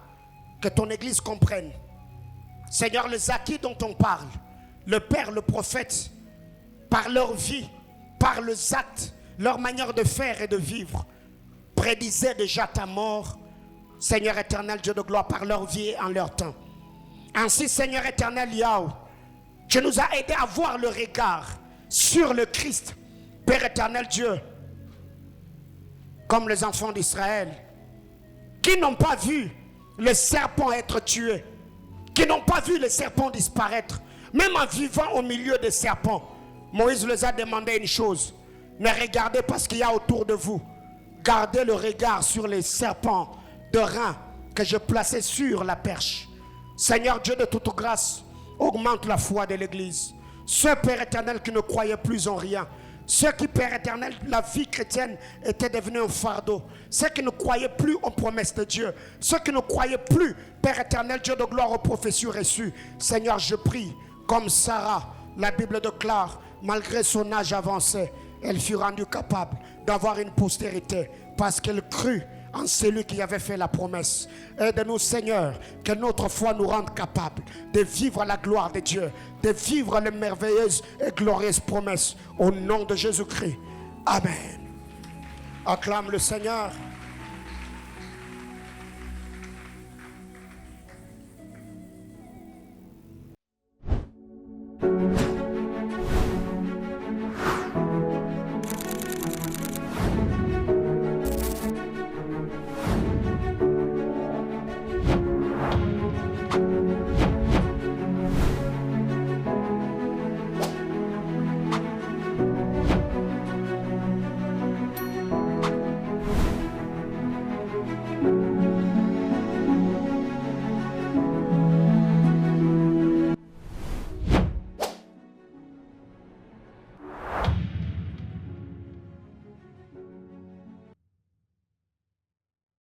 que ton Église comprenne. Seigneur, les acquis dont on parle, le Père, le prophète, par leur vie, par les actes, leur manière de faire et de vivre, prédisaient déjà ta mort, Seigneur éternel, Dieu de gloire, par leur vie et en leur temps. Ainsi, Seigneur éternel, Yahweh, tu nous as aidés à voir le regard sur le Christ, Père éternel Dieu, comme les enfants d'Israël, qui n'ont pas vu le serpent être tué, qui n'ont pas vu le serpent disparaître, même en vivant au milieu des serpents. Moïse les a demandé une chose: ne regardez pas ce qu'il y a autour de vous, gardez le regard sur les serpents de reins que je plaçais sur la perche. Seigneur Dieu de toute grâce, augmente la foi de l'Église. Ceux, Père éternel, qui ne croyaient plus en rien, ceux qui, Père éternel, la vie chrétienne était devenue un fardeau, ceux qui ne croyaient plus aux promesses de Dieu, ceux qui ne croyaient plus, Père éternel, Dieu de gloire, aux prophéties reçues. Seigneur, je prie, comme Sarah, la Bible déclare, malgré son âge avancé, elle fut rendue capable d'avoir une postérité parce qu'elle crut en celui qui avait fait la promesse. Aide-nous, Seigneur, que notre foi nous rende capables de vivre la gloire de Dieu, de vivre les merveilleuses et glorieuses promesses. Au nom de Jésus-Christ. Amen. Acclame le Seigneur.